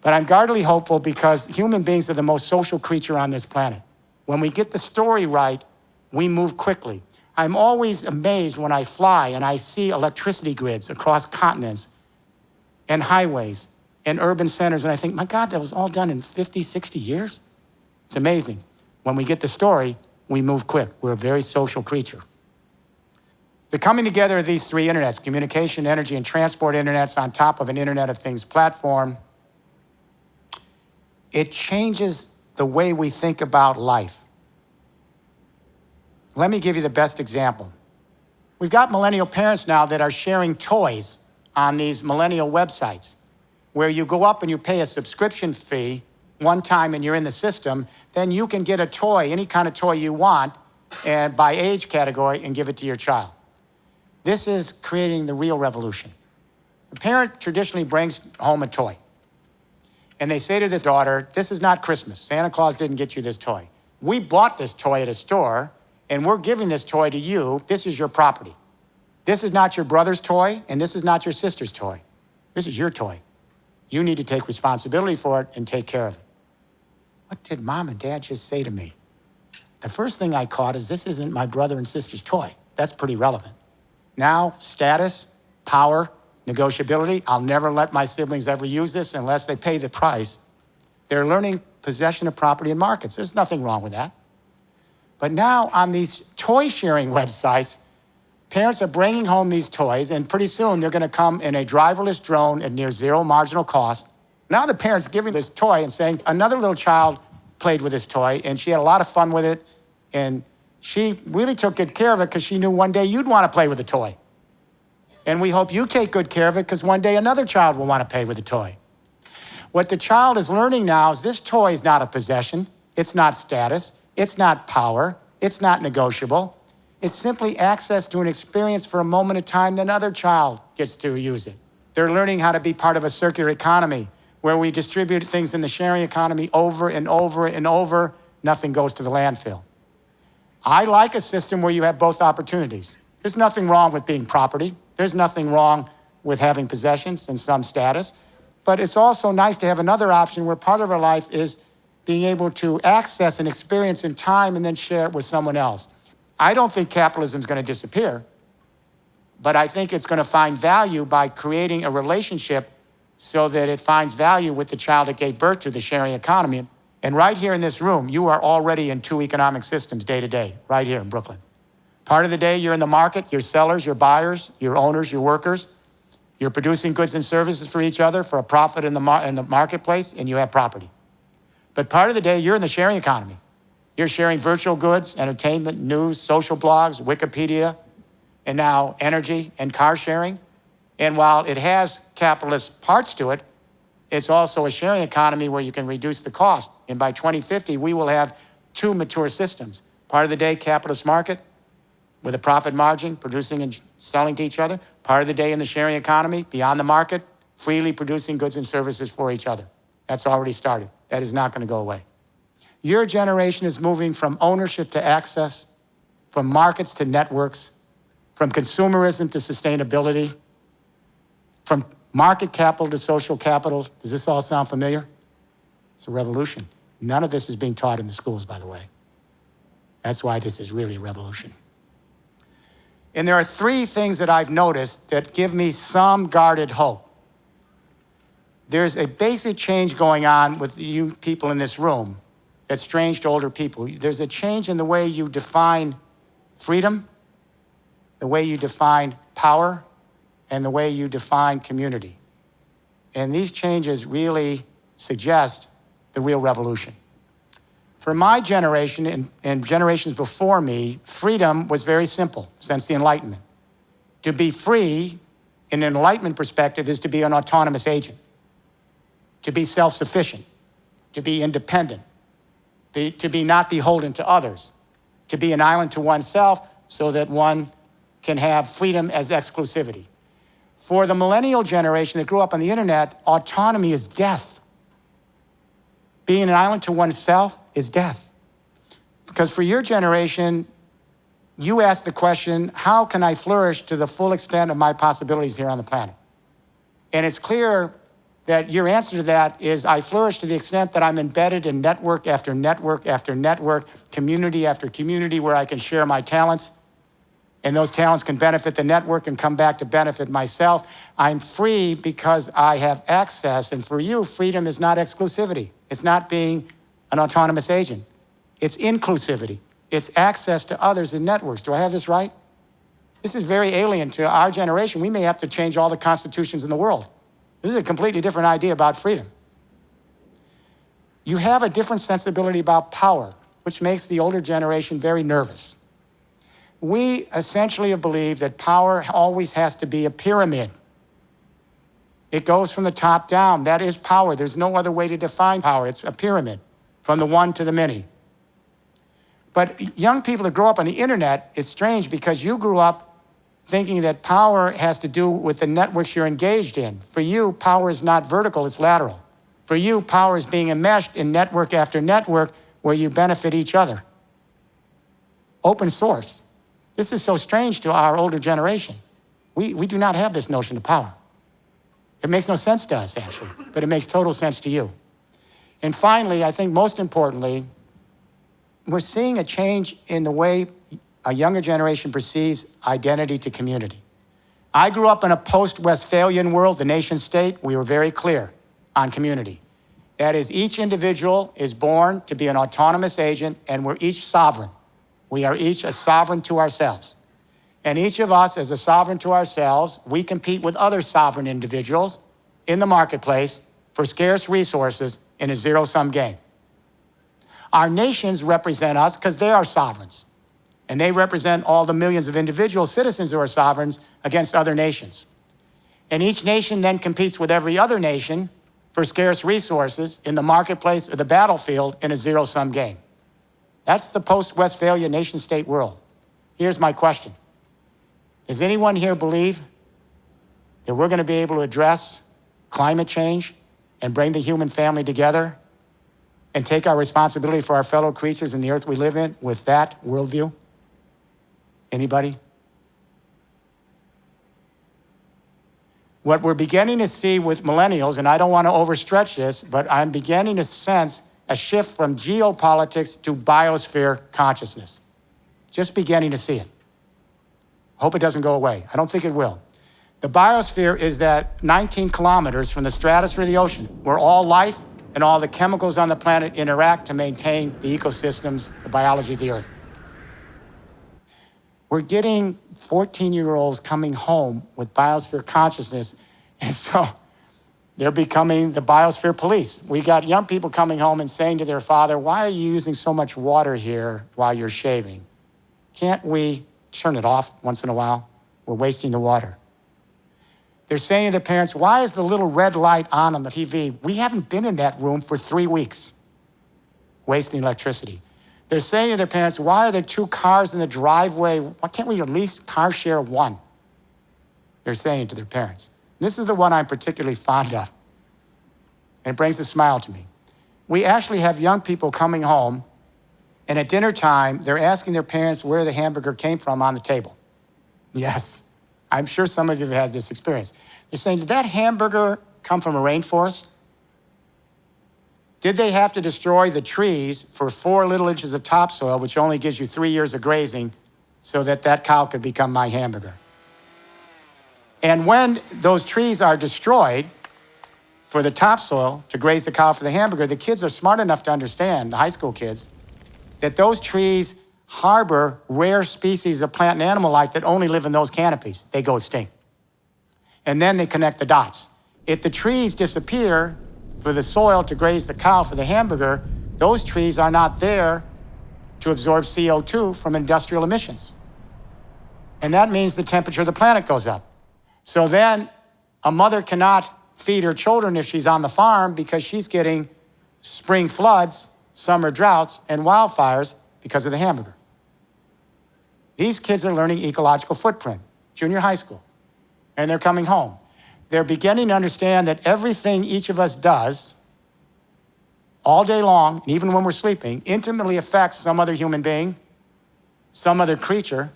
But I'm guardedly hopeful because human beings are the most social creature on this planet. When we get the story right, we move quickly. I'm always amazed when I fly and I see electricity grids across continents and highways and urban centers, and I think, my God, that was all done in 50, 60 years? It's amazing. When we get the story, we move quick. We're a very social creature. The coming together of these 3 internets, communication, energy, and transport internets on top of an Internet of Things platform, it changes the way we think about life. Let me give you the best example. We've got millennial parents now that are sharing toys on these millennial websites, where you go up and you pay a subscription fee one time and you're in the system, then you can get a toy, any kind of toy you want, and by age category, and give it to your child. This is creating the real revolution. The parent traditionally brings home a toy, and they say to the daughter, this is not Christmas. Santa Claus didn't get you this toy. We bought this toy at a store, and we're giving this toy to you. This is your property. This is not your brother's toy, and this is not your sister's toy. This is your toy. You need to take responsibility for it and take care of it. What did Mom and Dad just say to me? The first thing I caught is this isn't my brother and sister's toy. That's pretty relevant. Now, status, power, negotiability. I'll never let my siblings ever use this unless they pay the price. They're learning possession of property in markets. There's nothing wrong with that. But now on these toy sharing websites, parents are bringing home these toys, and pretty soon they're going to come in a driverless drone at near zero marginal cost. Now the parent's giving this toy and saying, another little child played with this toy, and she had a lot of fun with it, and she really took good care of it because she knew one day you'd want to play with the toy. And we hope you take good care of it because one day another child will want to play with the toy. What the child is learning now is this toy is not a possession. It's not status. It's not power. It's not negotiable. It's simply access to an experience for a moment of time, then another child gets to use it. They're learning how to be part of a circular economy where we distribute things in the sharing economy over and over and over. Nothing goes to the landfill. I like a system where you have both opportunities. There's nothing wrong with being property. There's nothing wrong with having possessions and some status. But it's also nice to have another option where part of our life is being able to access an experience in time and then share it with someone else. I don't think capitalism is going to disappear, but I think it's going to find value by creating a relationship so that it finds value with the child it gave birth to, the sharing economy. And right here in this room, you are already in 2 economic systems day to day, right here in Brooklyn. Part of the day, you're in the market, you're sellers, you're buyers, you're owners, you're workers. You're producing goods and services for each other for a profit in the marketplace, and you have property. But part of the day, you're in the sharing economy. You're sharing virtual goods, entertainment, news, social blogs, Wikipedia, and now energy and car sharing. And while it has capitalist parts to it, it's also a sharing economy where you can reduce the cost. And by 2050, we will have 2 mature systems. Part of the day, capitalist market with a profit margin, producing and selling to each other. Part of the day in the sharing economy, beyond the market, freely producing goods and services for each other. That's already started. That is not going to go away. Your generation is moving from ownership to access, from markets to networks, from consumerism to sustainability, From market capital to social capital. Does this all sound familiar? It's a revolution. None of this is being taught in the schools, by the way. That's why this is really a revolution. And there are three things that I've noticed that give me some guarded hope. There's a basic change going on with you people in this room that's strange to older people. There's a change in the way you define freedom, the way you define power, and the way you define community. And these changes really suggest the real revolution. For my generation and generations before me, freedom was very simple since the Enlightenment. To be free, in an Enlightenment perspective, is to be an autonomous agent, to be self-sufficient, to be independent, to be not beholden to others, to be an island to oneself so that one can have freedom as exclusivity. For the millennial generation that grew up on the internet, autonomy is death. Being an island to oneself is death. Because for your generation, you ask the question, how can I flourish to the full extent of my possibilities here on the planet? And it's clear that your answer to that is, I flourish to the extent that I'm embedded in network after network after network, community after community, where I can share my talents, and those talents can benefit the network and come back to benefit myself. I'm free because I have access. And for you, freedom is not exclusivity. It's not being an autonomous agent. It's inclusivity. It's access to others in networks. Do I have this right? This is very alien to our generation. We may have to change all the constitutions in the world. This is a completely different idea about freedom. You have a different sensibility about power, which makes the older generation very nervous. We essentially have believed that power always has to be a pyramid. It goes from the top down. That is power. There's no other way to define power. It's a pyramid, from the one to the many. But young people that grow up on the internet, it's strange because you grew up thinking that power has to do with the networks you're engaged in. For you, power is not vertical, it's lateral. For you, power is being enmeshed in network after network where you benefit each other. Open source. This is so strange to our older generation. We do not have this notion of power. It makes no sense to us, actually, but it makes total sense to you. And finally, I think most importantly, we're seeing a change in the way a younger generation perceives identity to community. I grew up in a post-Westphalian world, the nation state. We were very clear on community. That is, each individual is born to be an autonomous agent, and we're each sovereign. We are each a sovereign to ourselves. And each of us, as a sovereign to ourselves, we compete with other sovereign individuals in the marketplace for scarce resources in a zero-sum game. Our nations represent us because they are sovereigns. And they represent all the millions of individual citizens who are sovereigns against other nations. And each nation then competes with every other nation for scarce resources in the marketplace or the battlefield in a zero-sum game. That's the post-Westphalia nation-state world. Here's my question. Does anyone here believe that we're going to be able to address climate change and bring the human family together and take our responsibility for our fellow creatures in the earth we live in with that worldview? Anybody? What we're beginning to see with millennials, and I don't want to overstretch this, but I'm beginning to sense a shift from geopolitics to biosphere consciousness. Just beginning to see it. Hope it doesn't go away. I don't think it will. The biosphere is that 19 kilometers from the stratosphere to the ocean, where all life and all the chemicals on the planet interact to maintain the ecosystems, the biology of the earth. We're getting 14-year-olds coming home with biosphere consciousness, and so they're becoming the biosphere police. We got young people coming home and saying to their father, why are you using so much water here while you're shaving? Can't we turn it off once in a while? We're wasting the water. They're saying to their parents, why is the little red light on the TV? We haven't been in that room for 3 weeks, wasting electricity. They're saying to their parents, why are there 2 cars in the driveway? Why can't we at least car share one? They're saying to their parents. This is the one I'm particularly fond of, and it brings a smile to me. We actually have young people coming home, and at dinner time, they're asking their parents where the hamburger came from on the table. Yes, I'm sure some of you have had this experience. They're saying, did that hamburger come from a rainforest? Did they have to destroy the trees for 4 little inches of topsoil, which only gives you 3 years of grazing, so that that cow could become my hamburger? And when those trees are destroyed for the topsoil to graze the cow for the hamburger, the kids are smart enough to understand, the high school kids, that those trees harbor rare species of plant and animal life that only live in those canopies. They go extinct. And then they connect the dots. If the trees disappear for the soil to graze the cow for the hamburger, those trees are not there to absorb CO2 from industrial emissions. And that means the temperature of the planet goes up. So then a mother cannot feed her children if she's on the farm because she's getting spring floods, summer droughts, and wildfires because of the hamburger. These kids are learning ecological footprint, junior high school, and they're coming home. They're beginning to understand that everything each of us does all day long, and even when we're sleeping, intimately affects some other human being, some other creature,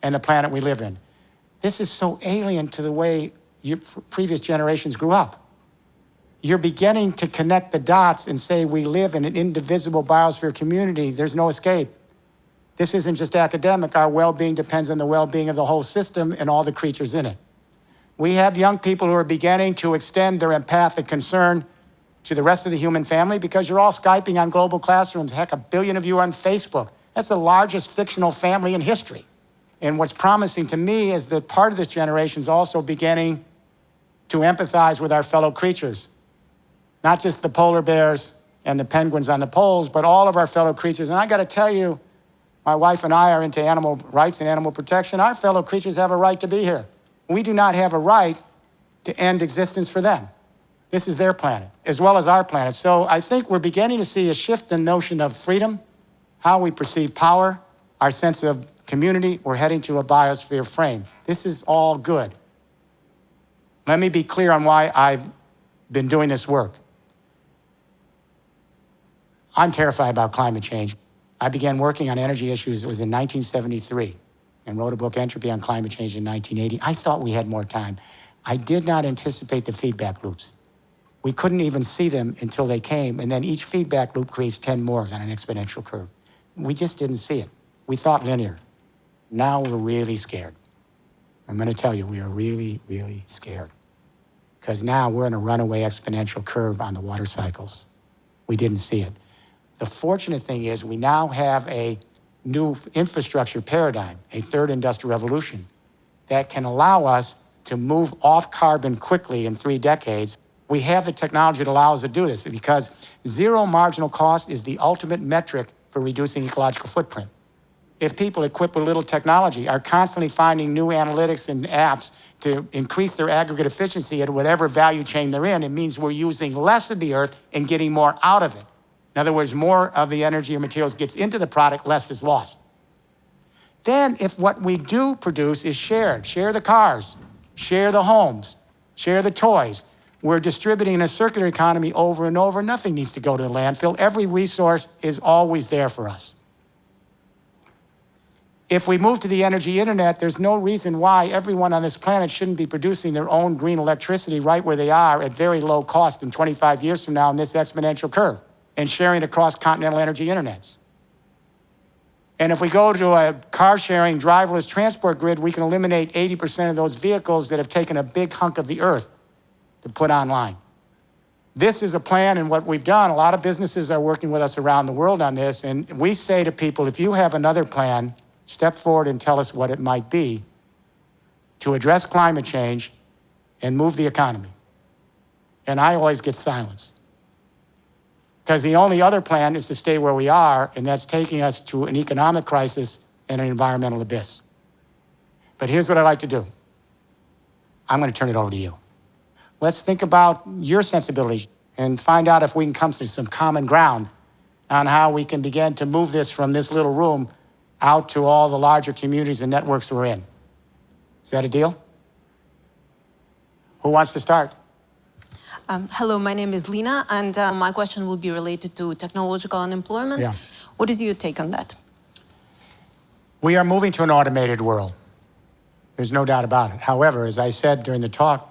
and the planet we live in. This is so alien to the way previous generations grew up. You're beginning to connect the dots and say we live in an indivisible biosphere community. There's no escape. This isn't just academic. Our well-being depends on the well-being of the whole system and all the creatures in it. We have young people who are beginning to extend their empathic concern to the rest of the human family because you're all Skyping on global classrooms. Heck, 1 billion of you are on Facebook. That's the largest fictional family in history. And what's promising to me is that part of this generation is also beginning to empathize with our fellow creatures. Not just the polar bears and the penguins on the poles, but all of our fellow creatures. And I got to tell you, my wife and I are into animal rights and animal protection. Our fellow creatures have a right to be here. We do not have a right to end existence for them. This is their planet, as well as our planet. So I think we're beginning to see a shift in the notion of freedom, how we perceive power, our sense of community. We're heading to a biosphere frame. This is all good. Let me be clear on why I've been doing this work. I'm terrified about climate change. I began working on energy issues, it was in 1973, and wrote a book, Entropy on Climate Change, in 1980. I thought we had more time. I did not anticipate the feedback loops. We couldn't even see them until they came, and then each feedback loop creates 10 more on an exponential curve. We just didn't see it. We thought linear. Now we're really scared. I'm gonna tell you, we are really, really scared. Because now we're in a runaway exponential curve on the water cycles. We didn't see it. The fortunate thing is we now have a new infrastructure paradigm, a third industrial revolution, that can allow us to move off carbon quickly in 3 decades. We have the technology that allows us to do this because zero marginal cost is the ultimate metric for reducing ecological footprint. If people equipped with little technology are constantly finding new analytics and apps to increase their aggregate efficiency at whatever value chain they're in, it means we're using less of the earth and getting more out of it. In other words, more of the energy or materials gets into the product, less is lost. Then if what we do produce is shared, share the cars, share the homes, share the toys, we're distributing in a circular economy over and over. Nothing needs to go to the landfill. Every resource is always there for us. If we move to the energy internet, there's no reason why everyone on this planet shouldn't be producing their own green electricity right where they are at very low cost in 25 years from now in this exponential curve and sharing across continental energy internets. And if we go to a car-sharing, driverless transport grid, we can eliminate 80% of those vehicles that have taken a big hunk of the earth to put online. This is a plan, and what we've done, a lot of businesses are working with us around the world on this, and we say to people, if you have another plan, step forward and tell us what it might be to address climate change and move the economy. And I always get silence. Because the only other plan is to stay where we are, and that's taking us to an economic crisis and an environmental abyss. But here's what I'd like to do. I'm going to turn it over to you. Let's think about your sensibilities and find out if we can come to some common ground on how we can begin to move this from this little room out to all the larger communities and networks we're in. Is that a deal? Who wants to start? Hello, my name is Lina, and my question will be related to technological unemployment. Yeah. What is your take on that? We are moving to an automated world. There's no doubt about it. However, as I said during the talk,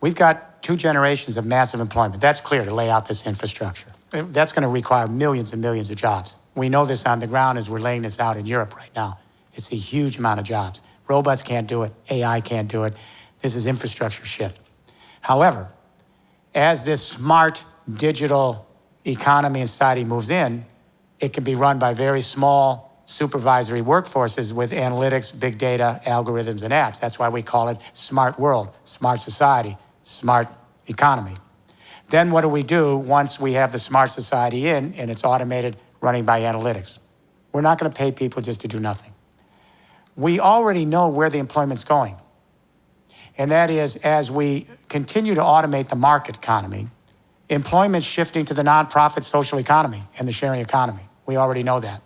We've got 2 generations of massive employment. That's clear to lay out this infrastructure. That's going to require millions and millions of jobs. We know this on the ground as we're laying this out in Europe right now. It's a huge amount of jobs. Robots can't do it. AI can't do it. This is infrastructure shift. However, as this smart digital economy and society moves in, it can be run by very small supervisory workforces with analytics, big data, algorithms, and apps. That's why we call it smart world, smart society, smart economy. Then what do we do once we have the smart society in and it's automated, running by analytics? We're not going to pay people just to do nothing. We already know where the employment's going. And that is, as we continue to automate the market economy, employment's shifting to the nonprofit social economy and the sharing economy. We already know that.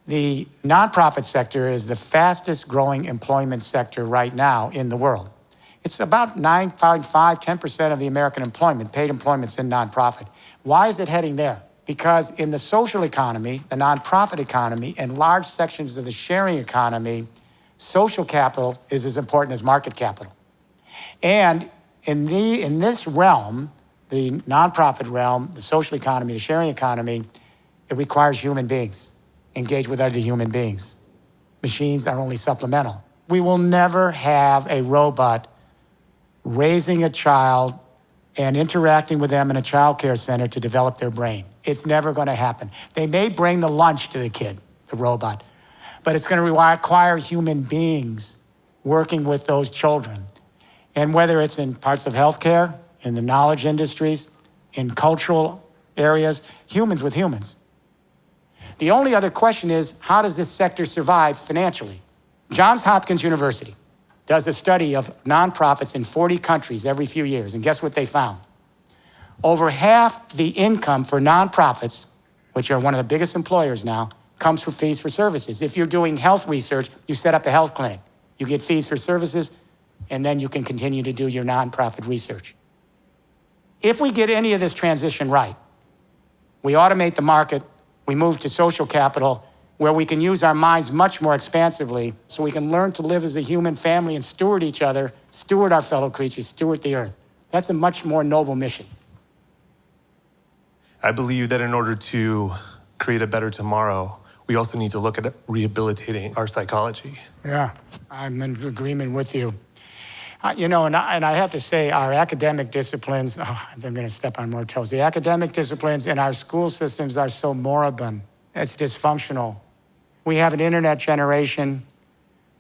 The nonprofit sector is the fastest growing employment sector right now in the world. It's about 9.5, 10% of the American employment, paid employment's in nonprofit. Why is it heading there? Because in the social economy, the nonprofit economy, and large sections of the sharing economy, social capital is as important as market capital. And in this realm, the nonprofit realm, the social economy, the sharing economy, it requires human beings, engage with other human beings. Machines are only supplemental. We will never have a robot raising a child and interacting with them in a child care center to develop their brain. It's never going to happen. They may bring the lunch to the kid, the robot, but it's going to require human beings working with those children. And whether it's in parts of healthcare, in the knowledge industries, in cultural areas, humans with humans. The only other question is, how does this sector survive financially? Johns Hopkins University does a study of nonprofits in 40 countries every few years, and guess what they found? Over half the income for nonprofits, which are one of the biggest employers now, comes from fees for services. If you're doing health research, you set up a health clinic. You get fees for services, and then you can continue to do your nonprofit research. If we get any of this transition right, we automate the market, we move to social capital, where we can use our minds much more expansively so we can learn to live as a human family and steward each other, steward our fellow creatures, steward the earth. That's a much more noble mission. I believe that in order to create a better tomorrow, we also need to look at rehabilitating our psychology. Yeah, I'm in agreement with you. You know, and I have to say, our academic disciplines, I'm going to step on more toes. The academic disciplines in our school systems are so moribund. It's dysfunctional. We have an internet generation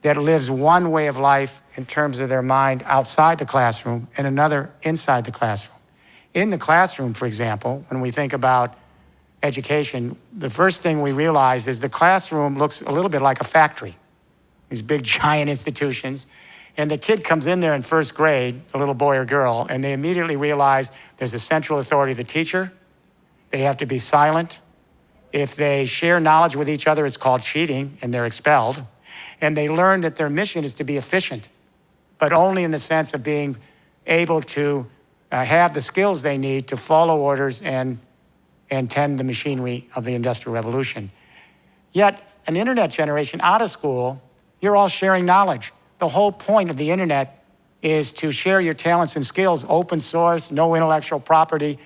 that lives one way of life in terms of their mind outside the classroom and another inside the classroom. In the classroom, for example, when we think about education, the first thing we realize is the classroom looks a little bit like a factory, these big giant institutions. And the kid comes in there in first grade, a little boy or girl, and they immediately realize there's a central authority, the teacher. They have to be silent. If they share knowledge with each other, it's called cheating, and they're expelled. And they learn that their mission is to be efficient, but only in the sense of being able to have the skills they need to follow orders and tend the machinery of the Industrial Revolution. Yet, an internet generation out of school, you're all sharing knowledge. The whole point of the internet is to share your talents and skills, open source, no intellectual property,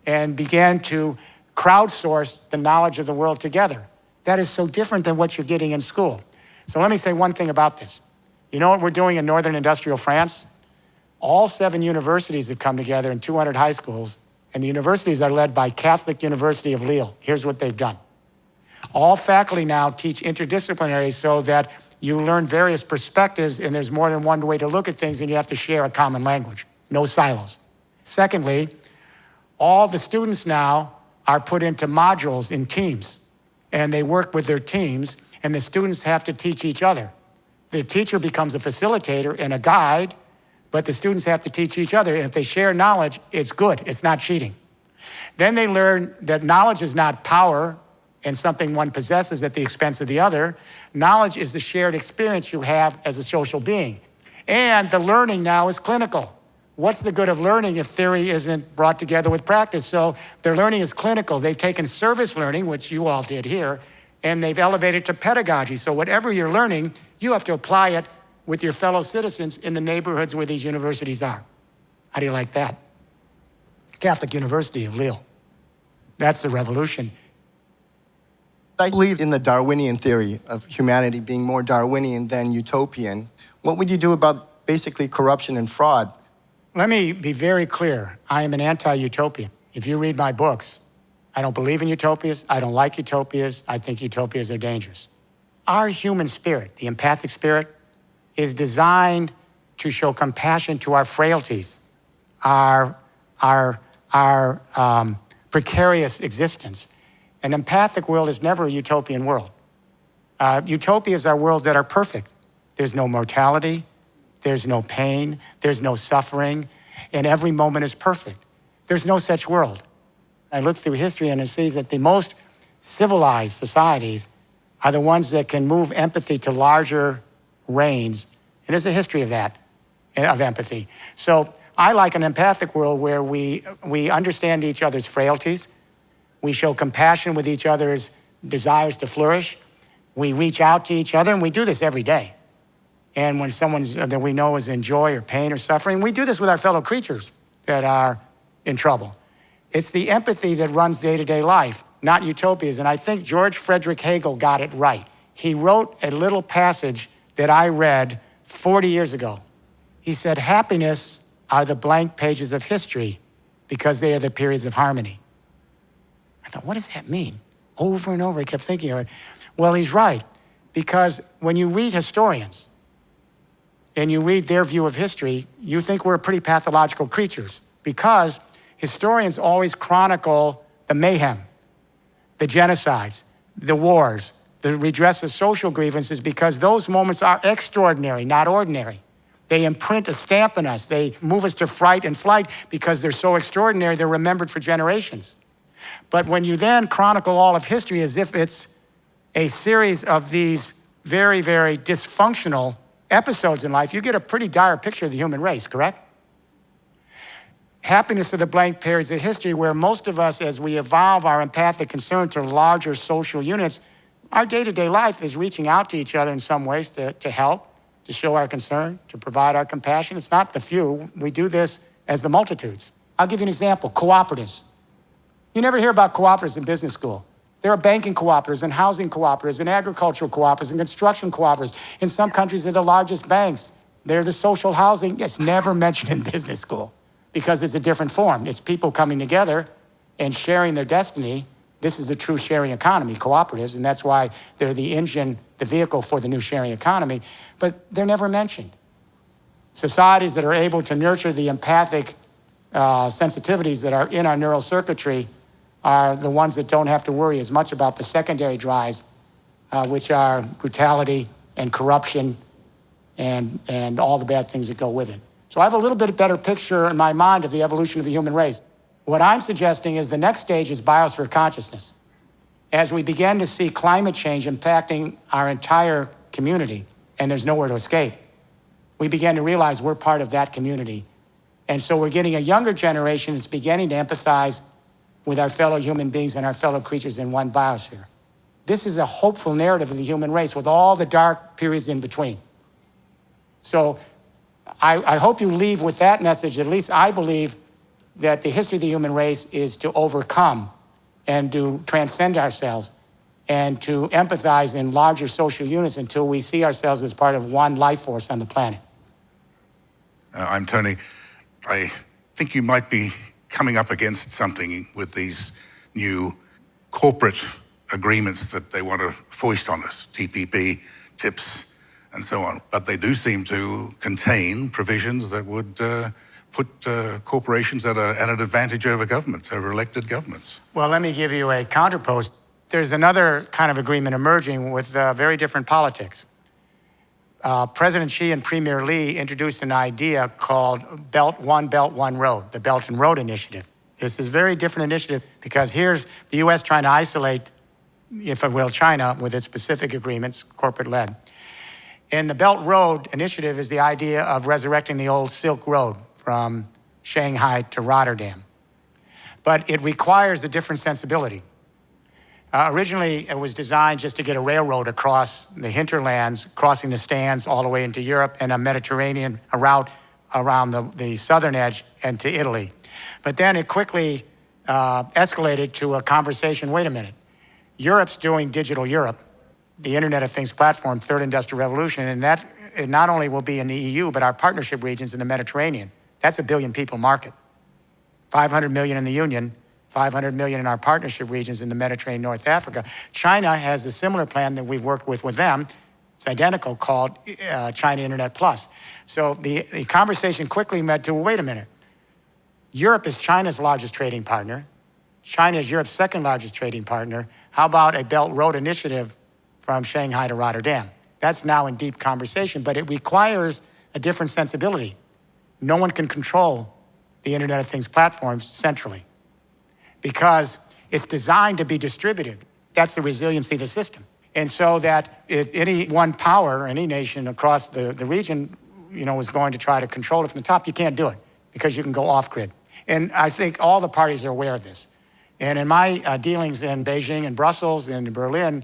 and begin to crowdsource the knowledge of the world together. That is so different than what you're getting in school. So let me say one thing about this. You know what we're doing in northern industrial France? All 7 universities have come together in 200 high schools, and the universities are led by Catholic University of Lille. Here's what they've done. All faculty now teach interdisciplinary so that you learn various perspectives, and there's more than one way to look at things, and you have to share a common language. No silos. Secondly, all the students now are put into modules in teams, and they work with their teams, and the students have to teach each other. The teacher becomes a facilitator and a guide, but the students have to teach each other, and if they share knowledge, it's good, it's not cheating. Then they learn that knowledge is not power and something one possesses at the expense of the other. Knowledge is the shared experience you have as a social being. And the learning now is clinical. What's the good of learning if theory isn't brought together with practice? So their learning is clinical. They've taken service learning, which you all did here, and they've elevated to pedagogy. So whatever you're learning, you have to apply it with your fellow citizens in the neighborhoods where these universities are. How do you like that? Catholic University of Lille. That's the revolution. I believe in the Darwinian theory of humanity being more Darwinian than utopian. What would you do about basically corruption and fraud? Let me be very clear. I am an anti-utopian. If you read my books, I don't believe in utopias. I don't like utopias. I think utopias are dangerous. Our human spirit, the empathic spirit, is designed to show compassion to our frailties, our precarious existence. An empathic world is never a utopian world. Utopias are worlds that are perfect. There's no mortality, there's no pain, there's no suffering, and every moment is perfect. There's no such world. I look through history and I see that the most civilized societies are the ones that can move empathy to larger reigns, and there's a history of that, of empathy. So I like an empathic world where we understand each other's frailties, we show compassion with each other's desires to flourish, we reach out to each other, and we do this every day. And when someone that we know is in joy or pain or suffering, we do this with our fellow creatures that are in trouble. It's the empathy that runs day-to-day life, not utopias. And I think George Frederick Hegel got it right. He wrote a little passage that I read 40 years ago. He said, happiness are the blank pages of history because they are the periods of harmony. I thought, what does that mean? Over and over, I kept thinking of it. Well, he's right, because when you read historians and you read their view of history, you think we're pretty pathological creatures, because historians always chronicle the mayhem, the genocides, the wars, the redress of social grievances, because those moments are extraordinary, not ordinary. They imprint a stamp on us. They move us to fright and flight because they're so extraordinary, they're remembered for generations. But when you then chronicle all of history as if it's a series of these very, very dysfunctional episodes in life, you get a pretty dire picture of the human race, correct? Happiness are the blank periods of history where most of us, as we evolve our empathic concern to larger social units, our day-to-day life is reaching out to each other in some ways to help, to show our concern, to provide our compassion. It's not the few. We do this as the multitudes. I'll give you an example, cooperatives. You never hear about cooperatives in business school. There are banking cooperatives and housing cooperatives and agricultural cooperatives and construction cooperatives. In some countries, they're the largest banks. They're the social housing. It's never mentioned in business school because it's a different form. It's people coming together and sharing their destiny. This is the true sharing economy, cooperatives, and that's why they're the engine, the vehicle for the new sharing economy, but they're never mentioned. Societies that are able to nurture the empathic sensitivities that are in our neural circuitry are the ones that don't have to worry as much about the secondary drives, which are brutality and corruption and all the bad things that go with it. So I have a little bit better picture in my mind of the evolution of the human race. What I'm suggesting is the next stage is biosphere consciousness. As we begin to see climate change impacting our entire community, and there's nowhere to escape, we begin to realize we're part of that community. And so we're getting a younger generation that's beginning to empathize with our fellow human beings and our fellow creatures in one biosphere. This is a hopeful narrative of the human race with all the dark periods in between. So I hope you leave with that message. At least I believe that the history of the human race is to overcome and to transcend ourselves and to empathize in larger social units until we see ourselves as part of one life force on the planet. I'm Tony. I think you might be coming up against something with these new corporate agreements that they want to foist on us, TPP, TIPS, and so on. But they do seem to contain provisions that would put corporations at an advantage over governments, over elected governments. Well, let me give you a counterpose. There's another kind of agreement emerging with very different politics. President Xi and Premier Li introduced an idea called Belt, One Road, the Belt and Road Initiative. This is a very different initiative because here's the U.S. trying to isolate, if it will, China with its specific agreements, corporate-led. And the Belt Road Initiative is the idea of resurrecting the old Silk Road from Shanghai to Rotterdam. But it requires a different sensibility. Originally, it was designed just to get a railroad across the hinterlands, crossing the Stans all the way into Europe, and a Mediterranean route around the southern edge and to Italy. But then it quickly escalated to a conversation, wait a minute, Europe's doing Digital Europe, the Internet of Things platform, third industrial revolution, and that it not only will be in the EU, but our partnership regions in the Mediterranean. That's a billion people market. 500 million in the Union, 500 million in our partnership regions in the Mediterranean, North Africa. China has a similar plan that we've worked with them. It's identical, called China Internet Plus. So the conversation quickly led to, wait a minute, Europe is China's largest trading partner. China is Europe's second largest trading partner. How about a Belt Road Initiative from Shanghai to Rotterdam? That's now in deep conversation, but it requires a different sensibility. No one can control the Internet of Things platforms centrally because it's designed to be distributed. That's the resiliency of the system. And so that if any one power, any nation across the region, is going to try to control it from the top, you can't do it because you can go off grid. And I think all the parties are aware of this. And in my dealings in Beijing and Brussels and Berlin,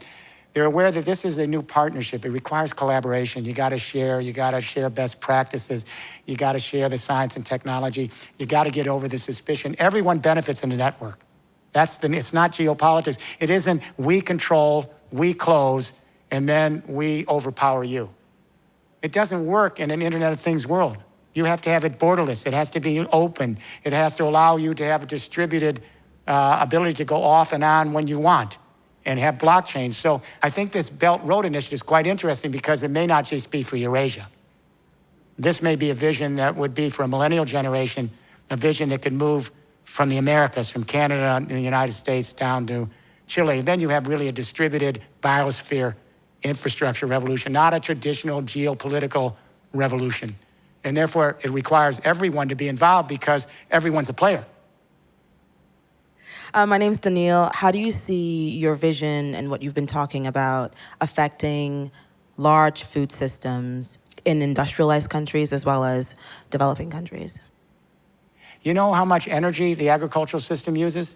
they're aware that this is a new partnership. It requires collaboration. You gotta share best practices. You gotta share the science and technology. You gotta get over the suspicion. Everyone benefits in the network. It's not geopolitics. It isn't we control, we close, and then we overpower you. It doesn't work in an Internet of Things world. You have to have it borderless. It has to be open. It has to allow you to have a distributed ability to go off and on when you want and have blockchains. So I think this Belt Road Initiative is quite interesting because it may not just be for Eurasia. This may be a vision that would be for a millennial generation, a vision that could move from the Americas, from Canada and the United States down to Chile. Then you have really a distributed biosphere infrastructure revolution, not a traditional geopolitical revolution. And therefore, it requires everyone to be involved because everyone's a player. My name's Danielle. How do you see your vision and what you've been talking about affecting large food systems in industrialized countries as well as developing countries? You know how much energy the agricultural system uses?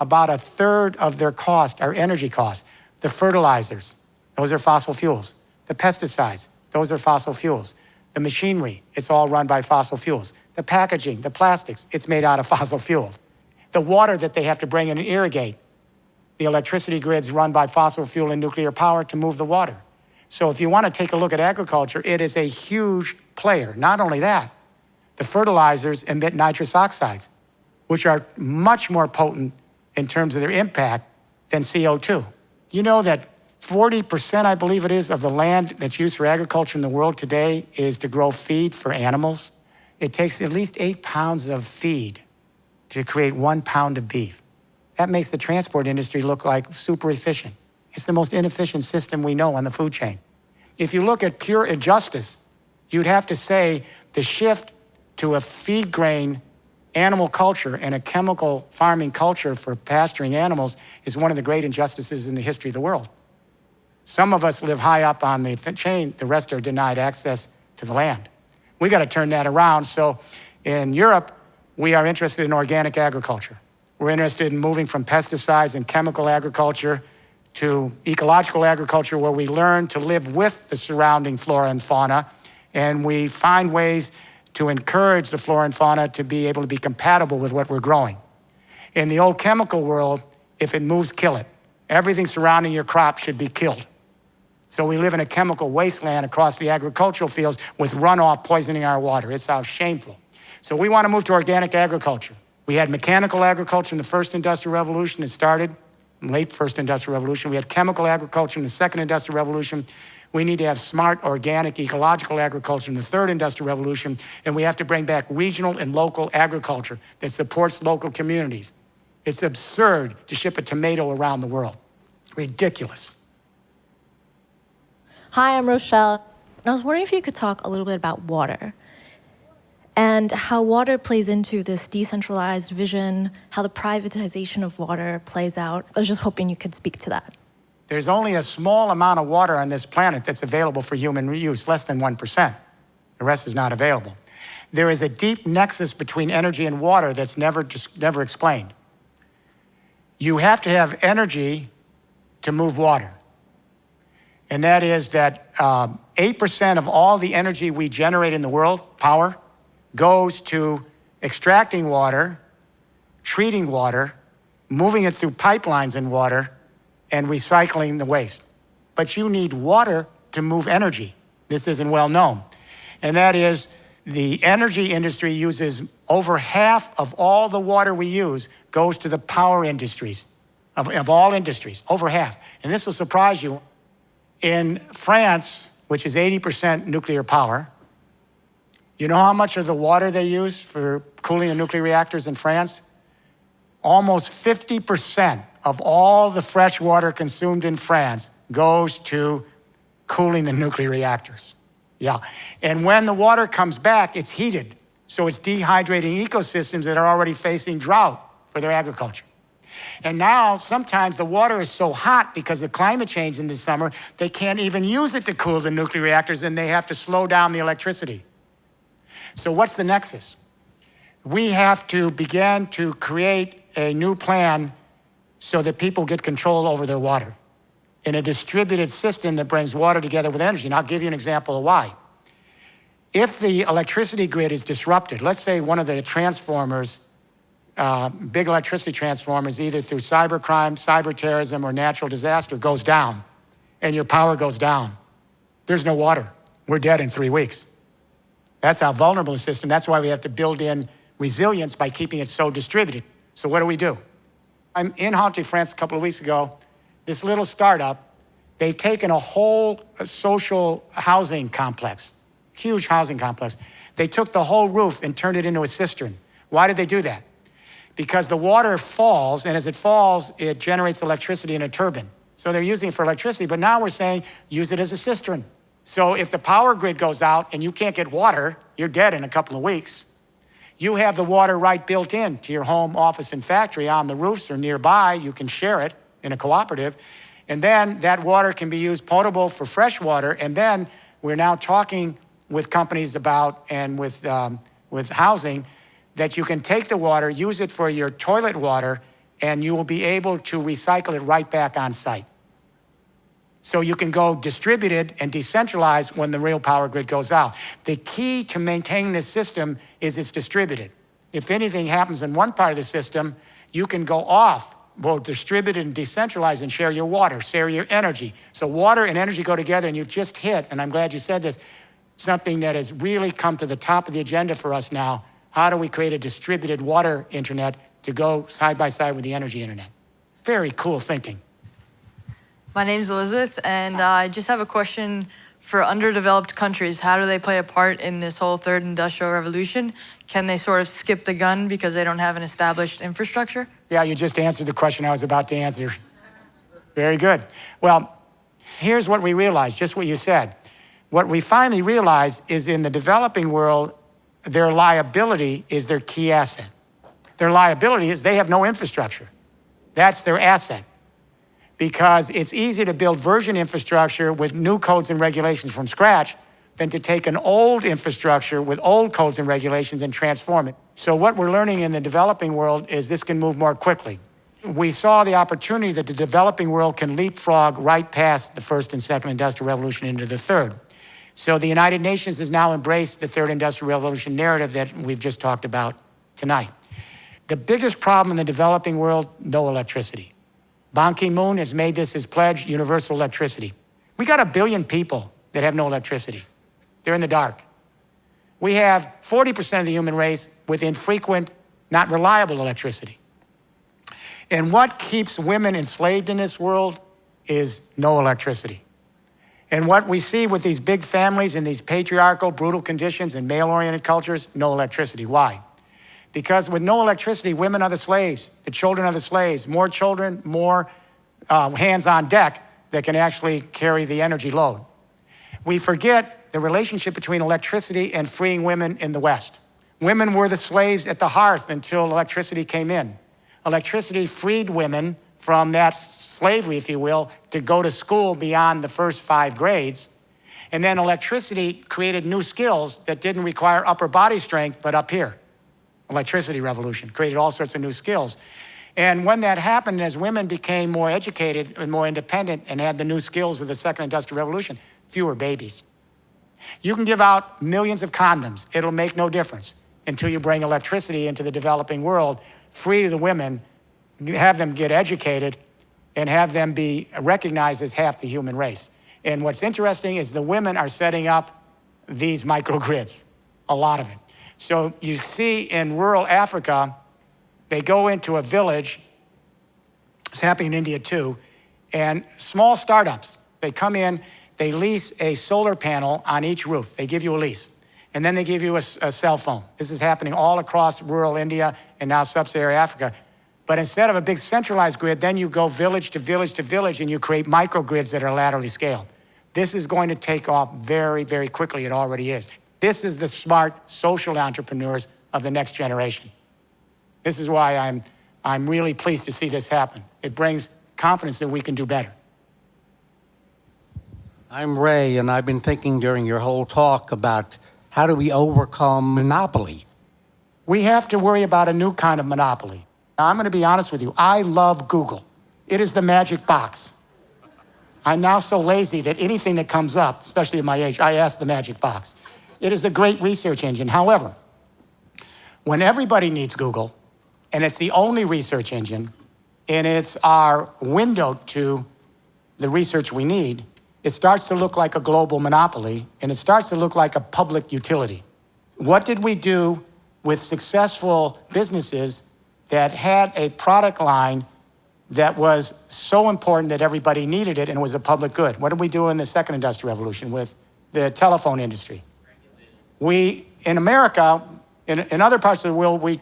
About a third of their cost are energy costs. The fertilizers, those are fossil fuels. The pesticides, those are fossil fuels. The machinery, it's all run by fossil fuels. The packaging, the plastics, it's made out of fossil fuels. The water that they have to bring in and irrigate, the electricity grids run by fossil fuel and nuclear power to move the water. So if you want to take a look at agriculture, it is a huge player. Not only that, the fertilizers emit nitrous oxides, which are much more potent in terms of their impact than CO2. You know that 40%, I believe it is, of the land that's used for agriculture in the world today is to grow feed for animals. It takes at least 8 pounds of feed to create 1 pound of beef. That makes the transport industry look like super efficient. It's the most inefficient system we know on the food chain. If you look at pure injustice, you'd have to say the shift to a feed grain animal culture and a chemical farming culture for pasturing animals is one of the great injustices in the history of the world. Some of us live high up on the chain, the rest are denied access to the land. We got to turn that around. So in Europe, we are interested in organic agriculture. We're interested in moving from pesticides and chemical agriculture to ecological agriculture where we learn to live with the surrounding flora and fauna, and we find ways to encourage the flora and fauna to be able to be compatible with what we're growing. In the old chemical world, if it moves, kill it. Everything surrounding your crop should be killed. So we live in a chemical wasteland across the agricultural fields with runoff poisoning our water. It's how shameful. So we want to move to organic agriculture. We had mechanical agriculture in the first industrial revolution. It started in late first industrial revolution. We had chemical agriculture in the second industrial revolution. We need to have smart, organic, ecological agriculture in the third industrial revolution. And we have to bring back regional and local agriculture that supports local communities. It's absurd to ship a tomato around the world. Ridiculous. Hi, I'm Rochelle. And I was wondering if you could talk a little bit about water and how water plays into this decentralized vision, how the privatization of water plays out. I was just hoping you could speak to that. There's only a small amount of water on this planet that's available for human use, less than 1%. The rest is not available. There is a deep nexus between energy and water that's never explained. You have to have energy to move water. And that is that 8% of all the energy we generate in the world, power, goes to extracting water, treating water, moving it through pipelines in water, and recycling the waste. But you need water to move energy. This isn't well known. And that is, the energy industry uses over half of all the water we use goes to the power industries, of all industries, over half. And this will surprise you. In France, which is 80% nuclear power, you know how much of the water they use for cooling the nuclear reactors in France? Almost 50% of all the fresh water consumed in France goes to cooling the nuclear reactors. Yeah. And when the water comes back, it's heated. So it's dehydrating ecosystems that are already facing drought for their agriculture. And now, sometimes the water is so hot because of climate change in the summer, they can't even use it to cool the nuclear reactors, and they have to slow down the electricity. So what's the nexus? We have to begin to create a new plan so that people get control over their water in a distributed system that brings water together with energy. And I'll give you an example of why. If the electricity grid is disrupted, let's say one of the transformers, big electricity transformers, either through cybercrime, cyber terrorism, or natural disaster goes down, and your power goes down, there's no water. We're dead in 3 weeks. That's how vulnerable the system. That's why we have to build in resilience by keeping it so distributed. So what do? I'm in Hijacked, France a couple of weeks ago. This little startup, they've taken a whole social housing complex, huge housing complex. They took the whole roof and turned it into a cistern. Why did they do that? Because the water falls, and as it falls, it generates electricity in a turbine. So they're using it for electricity, but now we're saying use it as a cistern. So if the power grid goes out and you can't get water, you're dead in a couple of weeks. You have the water right built in to your home, office, and factory on the roofs or nearby. You can share it in a cooperative. And then that water can be used potable for fresh water. And then we're now talking with companies about, and with housing, that you can take the water, use it for your toilet water, and you will be able to recycle it right back on site. So you can go distributed and decentralized when the real power grid goes out. The key to maintaining this system is it's distributed. If anything happens in one part of the system, you can go off, both distributed and decentralized, and share your water, share your energy. So water and energy go together, and you've just hit, and I'm glad you said this, something that has really come to the top of the agenda for us now. How do we create a distributed water internet to go side by side with the energy internet? Very cool thinking. My name's Elizabeth, and I just have a question for underdeveloped countries. How do they play a part in this whole third industrial revolution? Can they sort of skip the gun because they don't have an established infrastructure? Yeah, you just answered the question I was about to answer. Very good. Well, here's what we realized, just what you said. What we finally realized is in the developing world, their liability is their key asset. Their liability is they have no infrastructure. That's their asset. Because it's easier to build version infrastructure with new codes and regulations from scratch than to take an old infrastructure with old codes and regulations and transform it. So what we're learning in the developing world is this can move more quickly. We saw the opportunity that the developing world can leapfrog right past the first and second industrial revolution into the third. So the United Nations has now embraced the third industrial revolution narrative that we've just talked about tonight. The biggest problem in the developing world, no electricity. Ban Ki-moon has made this his pledge, universal electricity. We got 1 billion people that have no electricity. They're in the dark. We have 40% of the human race with infrequent, not reliable electricity. And what keeps women enslaved in this world is no electricity. And what we see with these big families and these patriarchal, brutal conditions and male-oriented cultures, no electricity. Why? Because with no electricity, women are the slaves, the children are the slaves. More children, more hands on deck that can actually carry the energy load. We forget the relationship between electricity and freeing women in the West. Women were the slaves at the hearth until electricity came in. Electricity freed women from that slavery, if you will, to go to school beyond the first 5 grades. And then electricity created new skills that didn't require upper body strength, but up here. Electricity revolution created all sorts of new skills. And when that happened, as women became more educated and more independent and had the new skills of the second industrial revolution, fewer babies. You can give out millions of condoms. It'll make no difference. until you bring electricity into the developing world, free to the women, have them get educated, and have them be recognized as half the human race. And what's interesting is the women are setting up these microgrids, a lot of it. So you see in rural Africa, they go into a village, it's happening in India too, and small startups, they come in, they lease a solar panel on each roof. They give you a lease. And then they give you a cell phone. This is happening all across rural India and now sub-Saharan Africa. But instead of a big centralized grid, then you go village to village to village and you create microgrids that are laterally scaled. This is going to take off very, very quickly. It already is. This is the smart social entrepreneurs of the next generation. This is why I'm really pleased to see this happen. It brings confidence that we can do better. I'm Ray, and I've been thinking during your whole talk about how do we overcome monopoly? We have to worry about a new kind of monopoly. Now, I'm going to be honest with you. I love Google. It is the magic box. I'm now so lazy that anything that comes up, especially at my age, I ask the magic box. It is a great research engine. However, when everybody needs Google, and it's the only research engine, and it's our window to the research we need, it starts to look like a global monopoly, and it starts to look like a public utility. What did we do with successful businesses that had a product line that was so important that everybody needed it and was a public good? What did we do in the second industrial revolution with the telephone industry? We, in America, in other parts of the world,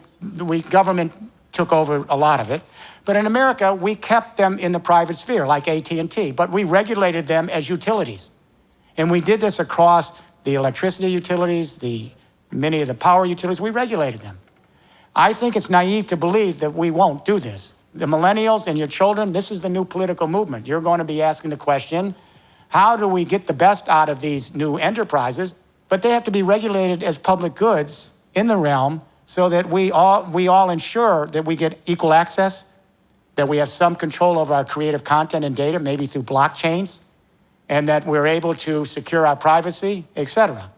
government took over a lot of it. But in America, we kept them in the private sphere, like AT&T, but we regulated them as utilities. And we did this across the electricity utilities, many of the power utilities, we regulated them. I think it's naive to believe that we won't do this. The millennials and your children, this is the new political movement. You're going to be asking the question, how do we get the best out of these new enterprises? But they have to be regulated as public goods in the realm so that we all ensure that we get equal access, that we have some control over our creative content and data, maybe through blockchains, and that we're able to secure our privacy, et cetera.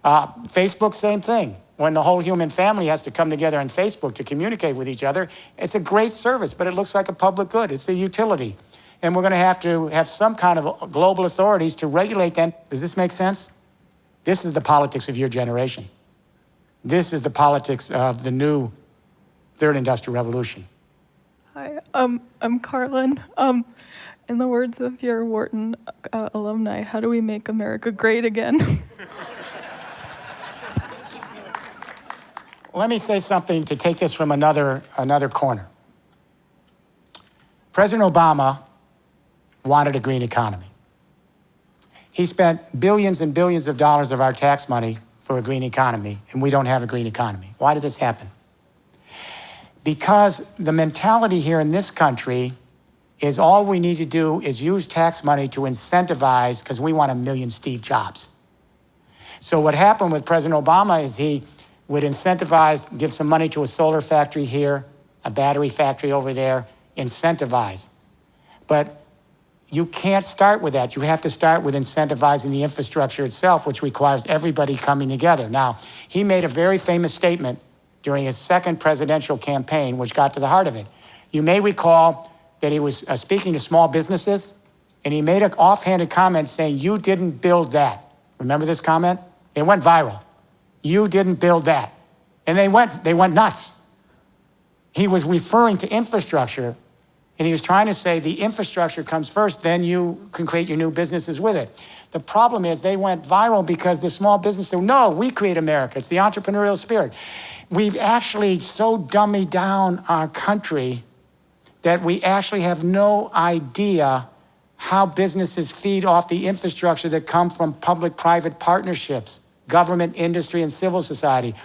Facebook, same thing. When the whole human family has to come together on Facebook to communicate with each other, it's a great service, but it looks like a public good. It's a utility. And we're going to have some kind of global authorities to regulate them. Does this make sense? This is the politics of your generation. This is the politics of the new third industrial revolution. Hi, I'm Carlin. In the words of your Wharton alumni, how do we make America great again? Let me say something to take this from another corner. President Obama wanted a green economy. He spent billions and billions of dollars of our tax money for a green economy, and we don't have a green economy. Why did this happen? Because the mentality here in this country is all we need to do is use tax money to incentivize, because we want 1 million Steve Jobs. So what happened with President Obama is he would incentivize, give some money to a solar factory here, a battery factory over there, incentivize. But you can't start with that. You have to start with incentivizing the infrastructure itself, which requires everybody coming together. Now, he made a very famous statement during his second presidential campaign, which got to the heart of it. You may recall that he was speaking to small businesses, and he made an offhanded comment saying, "You didn't build that." Remember this comment? It went viral. "You didn't build that." And they went nuts. He was referring to infrastructure, and he was trying to say the infrastructure comes first, then you can create your new businesses with it. The problem is they went viral because the small business said, "No, we create America. It's the entrepreneurial spirit." We've actually so dummied down our country that we actually have no idea how businesses feed off the infrastructure that come from public-private partnerships, government, industry, and civil society.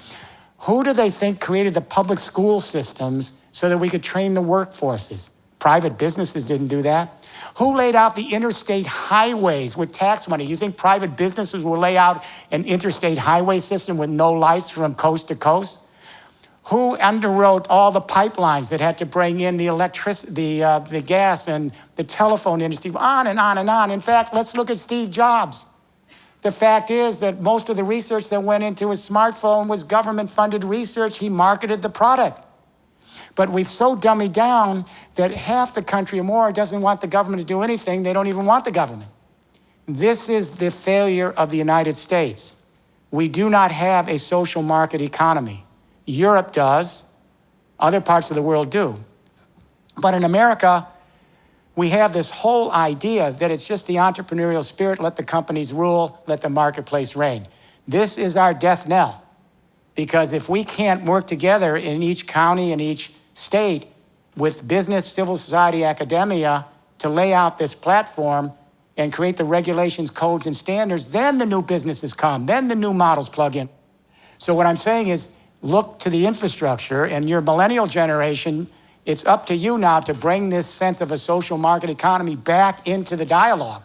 Who do they think created the public school systems so that we could train the workforces? Private businesses didn't do that. Who laid out the interstate highways with tax money? You think private businesses will lay out an interstate highway system with no lights from coast to coast? Who underwrote all the pipelines that had to bring in the electricity, the gas and the telephone industry, on and on and on. In fact, let's look at Steve Jobs. The fact is that most of the research that went into his smartphone was government-funded research. He marketed the product. But we've so dummied down that half the country or more doesn't want the government to do anything. They don't even want the government. This is the failure of the United States. We do not have a social market economy. Europe does. Other parts of the world do. But in America, we have this whole idea that it's just the entrepreneurial spirit, let the companies rule, let the marketplace reign. This is our death knell. Because if we can't work together in each county and each state with business, civil society, academia to lay out this platform and create the regulations, codes, and standards, then the new businesses come, then the new models plug in. So what I'm saying is, look to the infrastructure, and your millennial generation, it's up to you now to bring this sense of a social market economy back into the dialogue.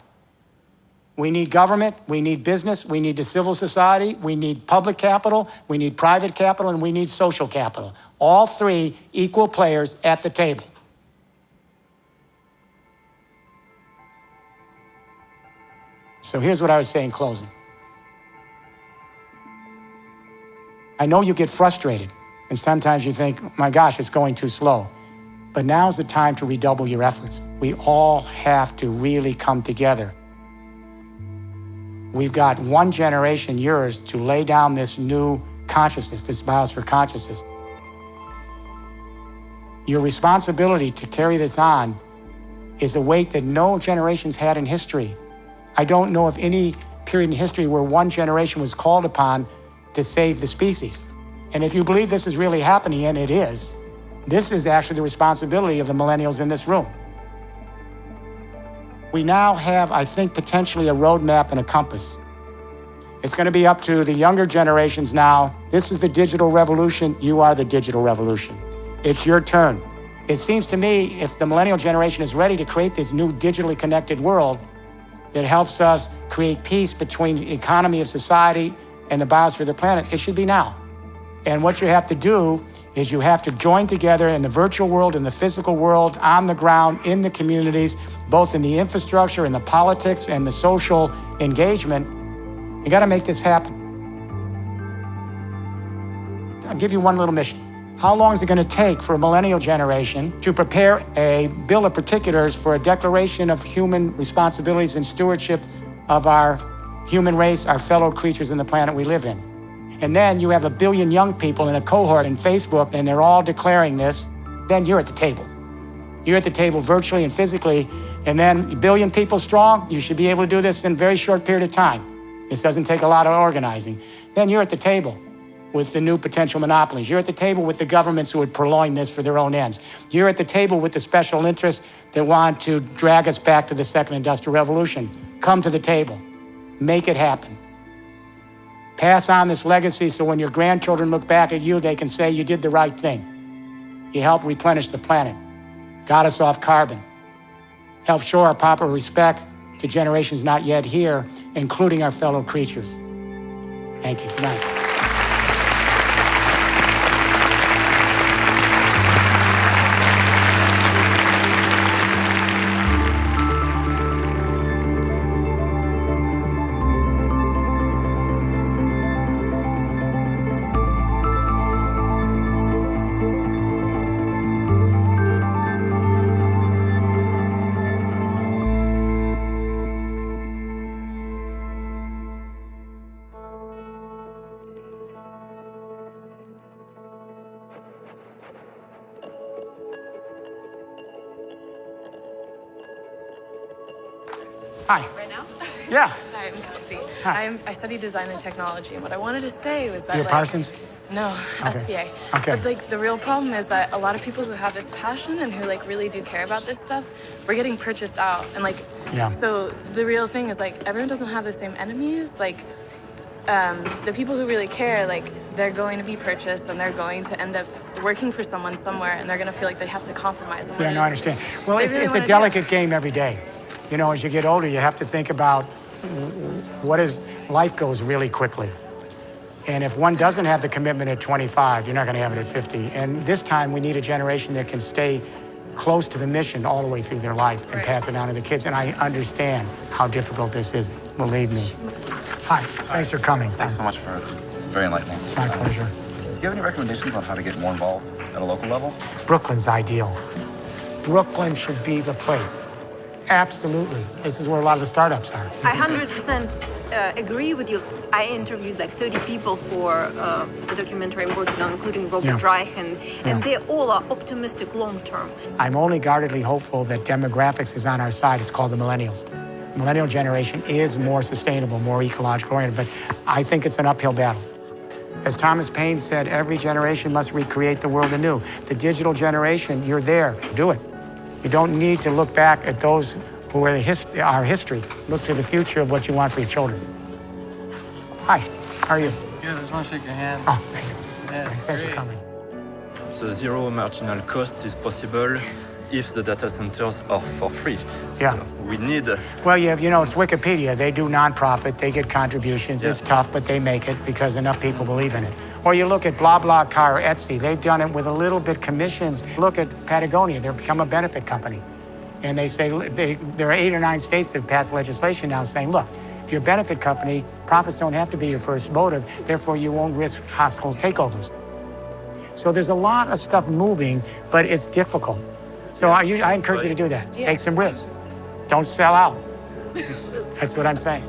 We need government, we need business, we need the civil society, we need public capital, we need private capital, and we need social capital. All three equal players at the table. So here's what I was saying in closing. I know you get frustrated, and sometimes you think, my gosh, it's going too slow. But now's the time to redouble your efforts. We all have to really come together. We've got one generation, yours, to lay down this new consciousness, this biosphere consciousness. Your responsibility to carry this on is a weight that no generation's had in history. I don't know of any period in history where one generation was called upon to save the species. And if you believe this is really happening, and it is, this is actually the responsibility of the millennials in this room. We now have, I think, potentially a roadmap and a compass. It's going to be up to the younger generations now. This is the digital revolution. You are the digital revolution. It's your turn. It seems to me, if the millennial generation is ready to create this new digitally connected world that helps us create peace between the economy of society and the biosphere of the planet, it should be now. And what you have to do is you have to join together in the virtual world, in the physical world, on the ground, in the communities, both in the infrastructure, in the politics, and the social engagement. You got to make this happen. I'll give you one little mission. How long is it going to take for a millennial generation to prepare a bill of particulars for a declaration of human responsibilities and stewardship of our human race, our fellow creatures in the planet we live in? And then you have 1 billion young people in a cohort in Facebook, and they're all declaring this. Then you're at the table. You're at the table virtually and physically, and then 1 billion people strong, you should be able to do this in a very short period of time. This doesn't take a lot of organizing. Then you're at the table with the new potential monopolies. You're at the table with the governments who would purloin this for their own ends. You're at the table with the special interests that want to drag us back to the second industrial revolution. Come to the table. Make it happen. Pass on this legacy so when your grandchildren look back at you, they can say you did the right thing. You helped replenish the planet, got us off carbon, helped show our proper respect to generations not yet here, including our fellow creatures. Thank you. Good night. Hi. Right now? Yeah. Hi, I'm Kelsey. Hi. I study design and technology, and what I wanted to say was that, You're like, Parsons? no, Okay. SBA. Okay. But like the real problem is that a lot of people who have this passion and who like really do care about this stuff, we're getting purchased out, and like, Yeah. so the real thing is like everyone doesn't have the same enemies. Like, the people who really care, like they're going to be purchased, and they're going to end up working for someone somewhere, and they're going to feel like they have to compromise. Yeah, no, I understand. Well, they it's, really it's a wanna delicate game every day. You know, as you get older, you have to think about what is, life goes really quickly. And if one doesn't have the commitment at 25, you're not going to have it at 50. And this time, we need a generation that can stay close to the mission all the way through their life and pass it on to the kids. And I understand how difficult this is, believe me. Hi, thanks for coming. Thanks so much for this. It's very enlightening. My pleasure. Do you have any recommendations on how to get more involved at a local level? Brooklyn's ideal. Brooklyn should be the place. Absolutely. This is where a lot of the startups are. I 100% agree with you. I interviewed like 30 people for the documentary I'm working on, including Robert Reich, and they all are optimistic long term. I'm only guardedly hopeful that demographics is on our side. It's called the millennials. Millennial generation is more sustainable, more ecological oriented, but I think it's an uphill battle. As Thomas Paine said, every generation must recreate the world anew. The digital generation, you're there, do it. You don't need to look back at those who are our history. Look to the future of what you want for your children. Hi, how are you? Good, I just want to shake your hand. Oh, thanks. Yeah, Thanks for coming. The zero marginal cost is possible if the data centers are for free. Yeah. So we need... Well, you know, it's Wikipedia. They do nonprofit. They get contributions. It's tough, but they make it because enough people believe in it. Or you look at BlaBlaCar or Etsy. They've done it with a little bit commissions. Look at Patagonia. They've become a benefit company. And they say there are 8 or 9 states that have passed legislation now saying, look, if you're a benefit company, profits don't have to be your first motive. Therefore, you won't risk hostile takeovers. So there's a lot of stuff moving, but it's difficult. So I encourage you to do that. Take some risks. Don't sell out. That's what I'm saying.